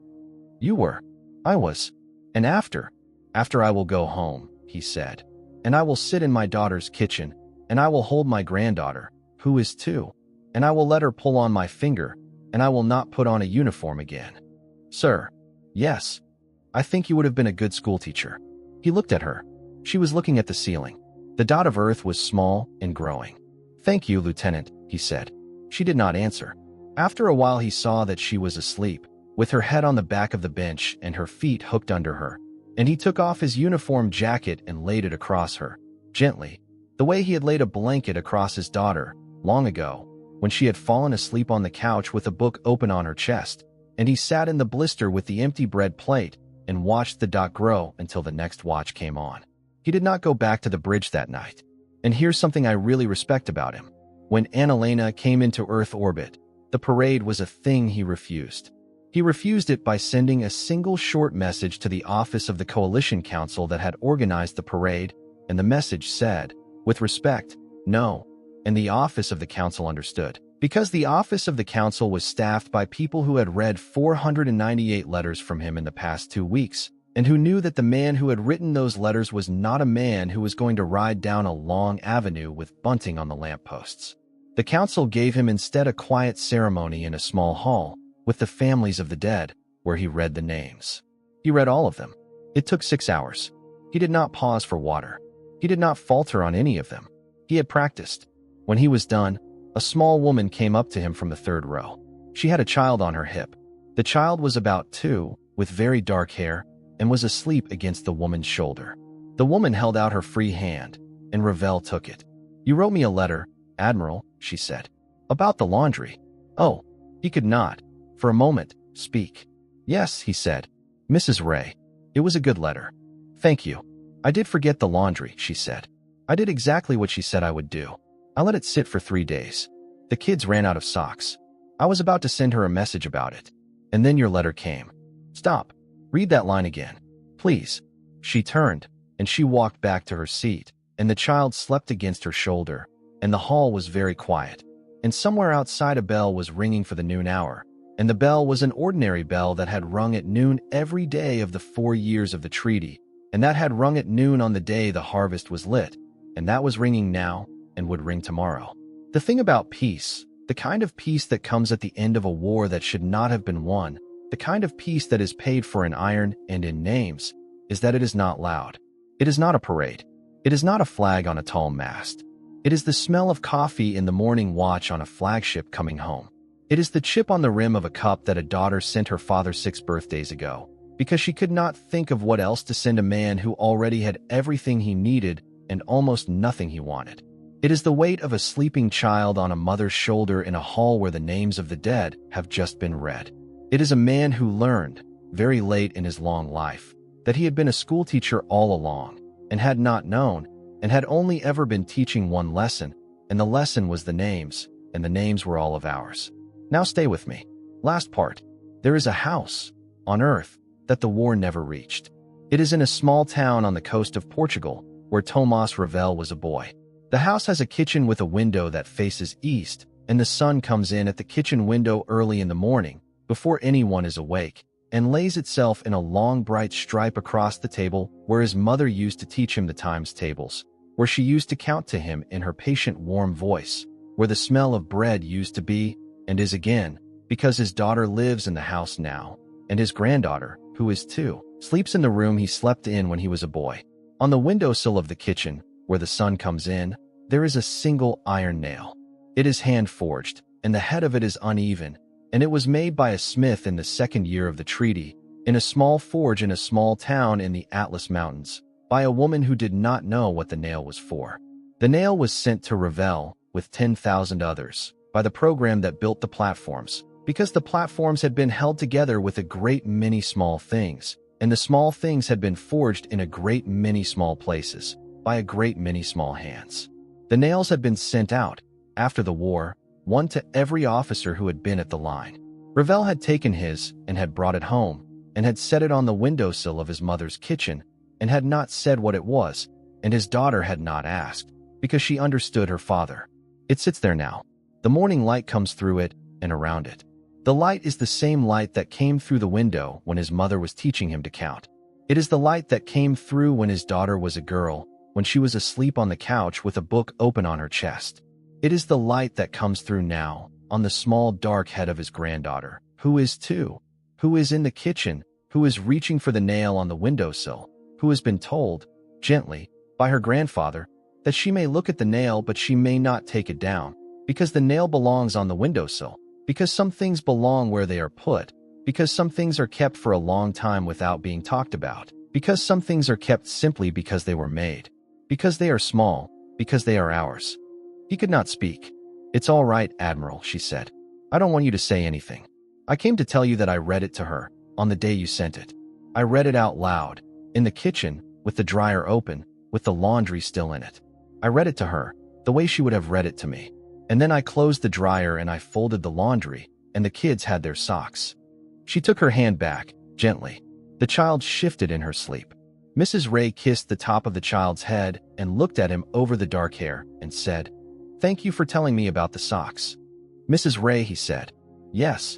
You were. I was. And after I will go home, he said, and I will sit in my daughter's kitchen, and I will hold my granddaughter, who is 2, and I will let her pull on my finger, and I will not put on a uniform again. Sir, yes. I think you would have been a good schoolteacher. He looked at her. She was looking at the ceiling. The dot of earth was small and growing. Thank you, Lieutenant, he said. She did not answer. After a while he saw that she was asleep, with her head on the back of the bench and her feet hooked under her, and he took off his uniform jacket and laid it across her, gently, the way he had laid a blanket across his daughter, long ago, when she had fallen asleep on the couch with a book open on her chest, and he sat in the blister with the empty bread plate and watched the dot grow until the next watch came on. He did not go back to the bridge that night. And here's something I really respect about him. When Annalena came into Earth orbit, the parade was a thing he refused. He refused it by sending a single short message to the office of the Coalition Council that had organized the parade, and the message said, with respect, no. And the office of the council understood, because the office of the council was staffed by people who had read 498 letters from him in the past 2 weeks, and who knew that the man who had written those letters was not a man who was going to ride down a long avenue with bunting on the lampposts. The council gave him instead a quiet ceremony in a small hall, with the families of the dead, where he read the names. He read all of them. It took 6 hours. He did not pause for water. He did not falter on any of them. He had practiced. When he was done, a small woman came up to him from the 3rd row. She had a child on her hip. The child was about 2, with very dark hair, and was asleep against the woman's shoulder. The woman held out her free hand, and Ravel took it. You wrote me a letter, Admiral, she said. About the laundry. Oh, he could not, for a moment, speak. Yes, he said. Mrs. Ray. It was a good letter. Thank you. I did forget the laundry, she said. I did exactly what she said I would do. I let it sit for 3 days. The kids ran out of socks. I was about to send her a message about it. And then your letter came. Stop. Read that line again. Please. She turned, and she walked back to her seat, and the child slept against her shoulder, and the hall was very quiet. And somewhere outside a bell was ringing for the noon hour, and the bell was an ordinary bell that had rung at noon every day of the 4 years of the treaty, and that had rung at noon on the day the harvest was lit, and that was ringing now and would ring tomorrow. The thing about peace, the kind of peace that comes at the end of a war that should not have been won, the kind of peace that is paid for in iron and in names, is that it is not loud. It is not a parade. It is not a flag on a tall mast. It is the smell of coffee in the morning watch on a flagship coming home. It is the chip on the rim of a cup that a daughter sent her father 6 birthdays ago, because she could not think of what else to send a man who already had everything he needed and almost nothing he wanted. It is the weight of a sleeping child on a mother's shoulder in a hall where the names of the dead have just been read. It is a man who learned, very late in his long life, that he had been a schoolteacher all along, and had not known, and had only ever been teaching one lesson, and the lesson was the names, and the names were all of ours. Now stay with me. Last part. There is a house, on earth, that the war never reached. It is in a small town on the coast of Portugal, where Tomás Ravel was a boy. The house has a kitchen with a window that faces east, and the sun comes in at the kitchen window early in the morning, before anyone is awake, and lays itself in a long bright stripe across the table where his mother used to teach him the times tables, where she used to count to him in her patient warm voice, where the smell of bread used to be, and is again, because his daughter lives in the house now, and his granddaughter, who is 2, sleeps in the room he slept in when he was a boy. On the windowsill of the kitchen, where the sun comes in, there is a single iron nail. It is hand-forged, and the head of it is uneven, and it was made by a smith in the 2nd year of the treaty, in a small forge in a small town in the Atlas Mountains, by a woman who did not know what the nail was for. The nail was sent to Ravel, with 10,000 others, by the program that built the platforms, because the platforms had been held together with a great many small things, and the small things had been forged in a great many small places, by a great many small hands. The nails had been sent out, after the war, one to every officer who had been at the line. Ravel had taken his, and had brought it home, and had set it on the windowsill of his mother's kitchen, and had not said what it was, and his daughter had not asked, because she understood her father. It sits there now. The morning light comes through it, and around it. The light is the same light that came through the window when his mother was teaching him to count. It is the light that came through when his daughter was a girl, when she was asleep on the couch with a book open on her chest. It is the light that comes through now, on the small dark head of his granddaughter, who is 2, who is in the kitchen, who is reaching for the nail on the windowsill, who has been told, gently, by her grandfather, that she may look at the nail but she may not take it down, because the nail belongs on the windowsill, because some things belong where they are put, because some things are kept for a long time without being talked about, because some things are kept simply because they were made, because they are small, because they are ours. He could not speak. It's all right, Admiral, she said. I don't want you to say anything. I came to tell you that I read it to her, on the day you sent it. I read it out loud, in the kitchen, with the dryer open, with the laundry still in it. I read it to her, the way she would have read it to me. And then I closed the dryer and I folded the laundry, and the kids had their socks. She took her hand back, gently. The child shifted in her sleep. Mrs. Ray kissed the top of the child's head and looked at him over the dark hair and said, "Thank you for telling me about the socks." "Mrs. Ray," he said. Yes.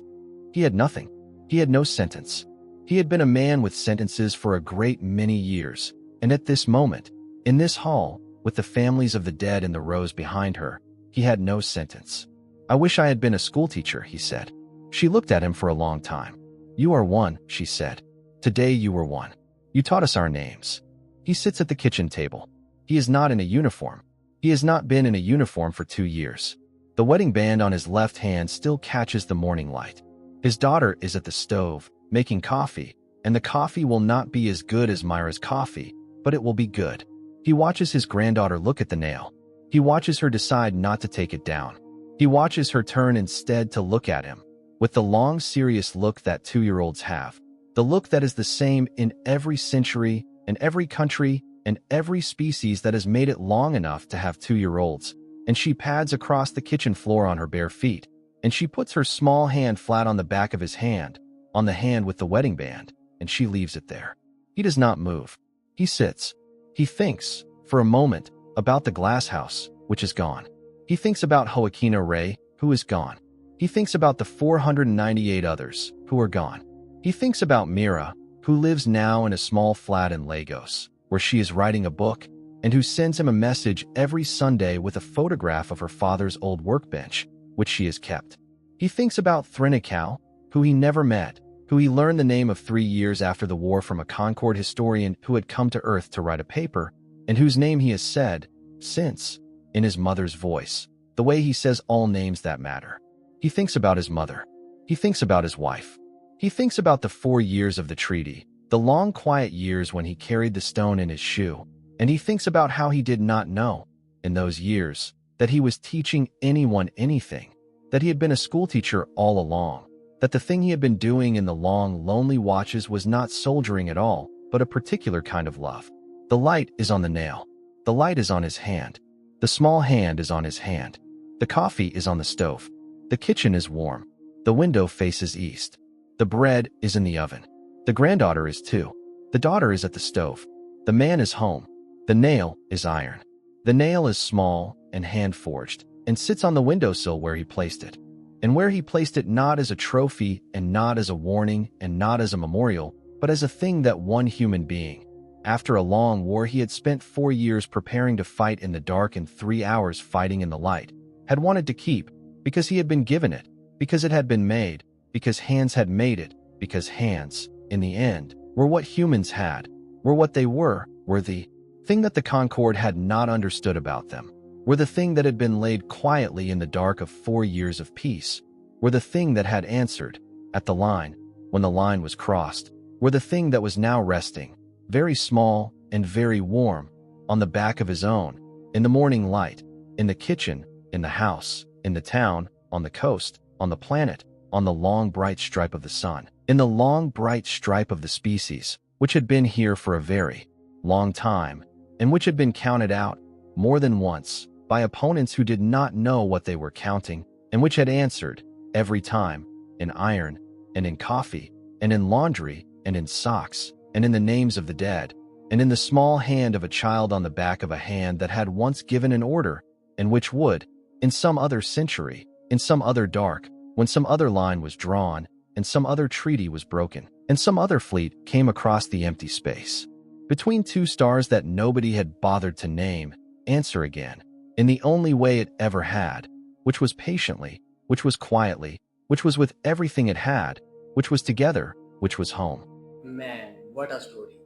He had nothing. He had no sentence. He had been a man with sentences for a great many years, and at this moment, in this hall, with the families of the dead in the rows behind her, he had no sentence. "I wish I had been a schoolteacher," he said. She looked at him for a long time. "You are one," she said. "Today you were one. You taught us our names." He sits at the kitchen table. He is not in a uniform. He has not been in a uniform for 2 years. The wedding band on his left hand still catches the morning light. His daughter is at the stove, making coffee, and the coffee will not be as good as Myra's coffee, but it will be good. He watches his granddaughter look at the nail. He watches her decide not to take it down. He watches her turn instead to look at him, with the long, serious look that 2-year-olds have. The look that is the same in every century, in every country, and every species that has made it long enough to have 2-year-olds. and she pads across the kitchen floor on her bare feet, and she puts her small hand flat on the back of his hand, on the hand with the wedding band, and she leaves it there. He does not move. He sits. He thinks, for a moment, about the glass house, which is gone. He thinks about Joaquina Ray, who is gone. He thinks about the 498 others, who are gone. He thinks about Mira, who lives now in a small flat in Lagos, where she is writing a book, and who sends him a message every Sunday with a photograph of her father's old workbench, which she has kept. He thinks about Thrinakau, who he never met, who he learned the name of 3 years after the war from a Concord historian who had come to Earth to write a paper, and whose name he has said, since, in his mother's voice, the way he says all names that matter. He thinks about his mother. He thinks about his wife. He thinks about the 4 years of the treaty, the long quiet years when he carried the stone in his shoe, and he thinks about how he did not know, in those years, that he was teaching anyone anything, that he had been a schoolteacher all along, that the thing he had been doing in the long, lonely watches was not soldiering at all, but a particular kind of love. The light is on the nail. The light is on his hand. The small hand is on his hand. The coffee is on the stove. The kitchen is warm. The window faces east. The bread is in the oven. The granddaughter is too. The daughter is at the stove. The man is home. The nail is iron. The nail is small and hand-forged, and sits on the windowsill where he placed it. And where he placed it not as a trophy and not as a warning and not as a memorial, but as a thing that one human being, after a long war he had spent 4 years preparing to fight in the dark and 3 hours fighting in the light, had wanted to keep, because he had been given it, because it had been made, because hands had made it, because hands, in the end, were what humans had, were what they were the thing that the Concord had not understood about them, were the thing that had been laid quietly in the dark of 4 years of peace, were the thing that had answered, at the line, when the line was crossed, were the thing that was now resting, very small and very warm, on the back of his own, in the morning light, in the kitchen, in the house, in the town, on the coast, on the planet, on the long bright stripe of the sun, in the long bright stripe of the species, which had been here for a very long time, and which had been counted out, more than once, by opponents who did not know what they were counting, and which had answered, every time, in iron, and in coffee, and in laundry, and in socks, and in the names of the dead, and in the small hand of a child on the back of a hand that had once given an order, and which would, in some other century, in some other dark, when some other line was drawn, and some other treaty was broken, and some other fleet came across the empty space, between 2 stars that nobody had bothered to name, answer again, in the only way it ever had, which was patiently, which was quietly, which was with everything it had, which was together, which was home. Man, what a story.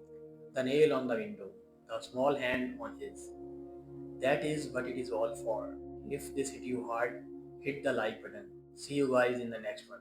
The nail on the window, the small hand on his. That is what it is all for. If this hit you hard, hit the like button. See you guys in the next one.